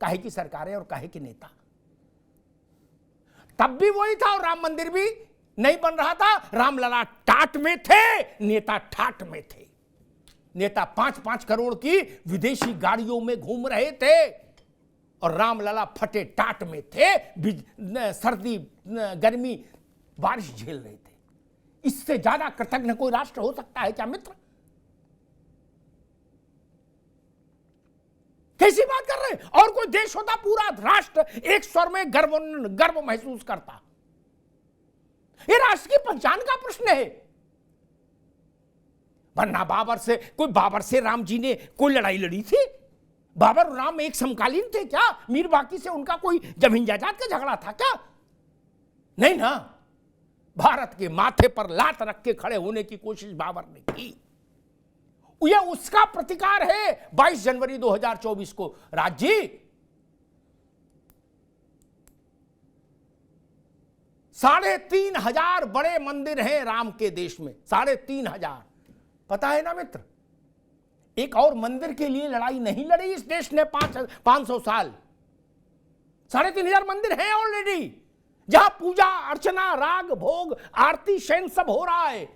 काहे की सरकारें और काहे के नेता। तब भी वही था और राम मंदिर भी नहीं बन रहा था। रामलला टाट में थे, नेता ठाट में थे। नेता 5-5 करोड़ की विदेशी गाड़ियों में घूम रहे थे और रामलला फटे टाट में थे, सर्दी गर्मी बारिश झेल रहे थे। इससे ज्यादा कृतज्ञ कोई राष्ट्र हो सकता है क्या मित्र? कैसी बात कर रहे हैं? और कोई देश होता पूरा राष्ट्र एक स्वर में गर्व महसूस करता। ये राष्ट्र की पहचान का प्रश्न है। वरना बाबर से राम जी ने कोई लड़ाई लड़ी थी? बाबर और राम एक समकालीन थे क्या? मीर बाकी से उनका कोई जमीन जायदाद का झगड़ा था क्या? नहीं ना। भारत के माथे पर लात रख के खड़े होने की कोशिश बाबर ने की। ये उसका प्रतिकार है 22 जनवरी 2024 को। राज जी, 3,500 बड़े मंदिर हैं राम के देश में, 3,500। पता है ना मित्र, एक और मंदिर के लिए लड़ाई नहीं लड़ी इस देश ने 500 साल। 3,500 मंदिर हैं ऑलरेडी, जहां पूजा अर्चना, राग भोग, आरती, शयन सब हो रहा है।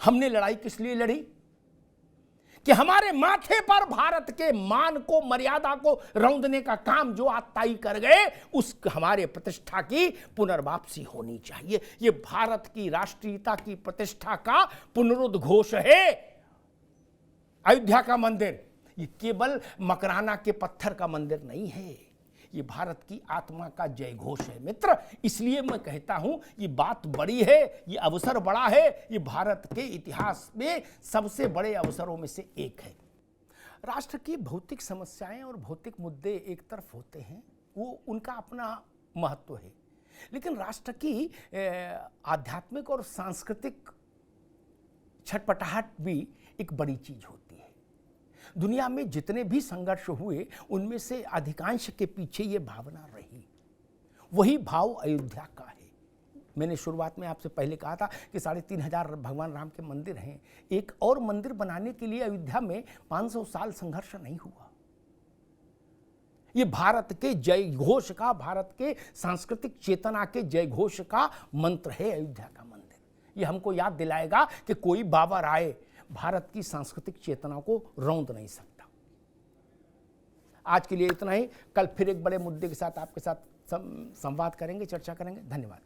हमने लड़ाई किस लिए लड़ी? कि हमारे माथे पर भारत के मान को, मर्यादा को रौंदने का काम जो आताई कर गए, उस हमारे प्रतिष्ठा की पुनर्वापसी होनी चाहिए। ये भारत की राष्ट्रीयता की प्रतिष्ठा का पुनरुद्घोष है। अयोध्या का मंदिर ये केवल मकराना के पत्थर का मंदिर नहीं है, ये भारत की आत्मा का जय घोष है मित्र। इसलिए मैं कहता हूं ये बात बड़ी है, ये अवसर बड़ा है, ये भारत के इतिहास में सबसे बड़े अवसरों में से एक है। राष्ट्र की भौतिक समस्याएं और भौतिक मुद्दे एक तरफ होते हैं, वो उनका अपना महत्व है, लेकिन राष्ट्र की आध्यात्मिक और सांस्कृतिक छटपटाहट भी एक बड़ी चीज होती है। दुनिया में जितने भी संघर्ष हुए उनमें से अधिकांश के पीछे ये भावना रही, वही भाव अयोध्या का है। मैंने शुरुआत में आपसे पहले कहा था कि 3,500 भगवान राम के मंदिर हैं। एक और मंदिर बनाने के लिए अयोध्या में 500 साल संघर्ष नहीं हुआ। ये भारत के जय घोष का, भारत के सांस्कृतिक चेतना के जय घोष का मंत्र है अयोध्या का मंदिर। ये हमको याद दिलाएगा कि कोई बाबर आए भारत की सांस्कृतिक चेतना को रौंद नहीं सकता। आज के लिए इतना ही। कल फिर एक बड़े मुद्दे के साथ आपके साथ संवाद करेंगे, चर्चा करेंगे। धन्यवाद।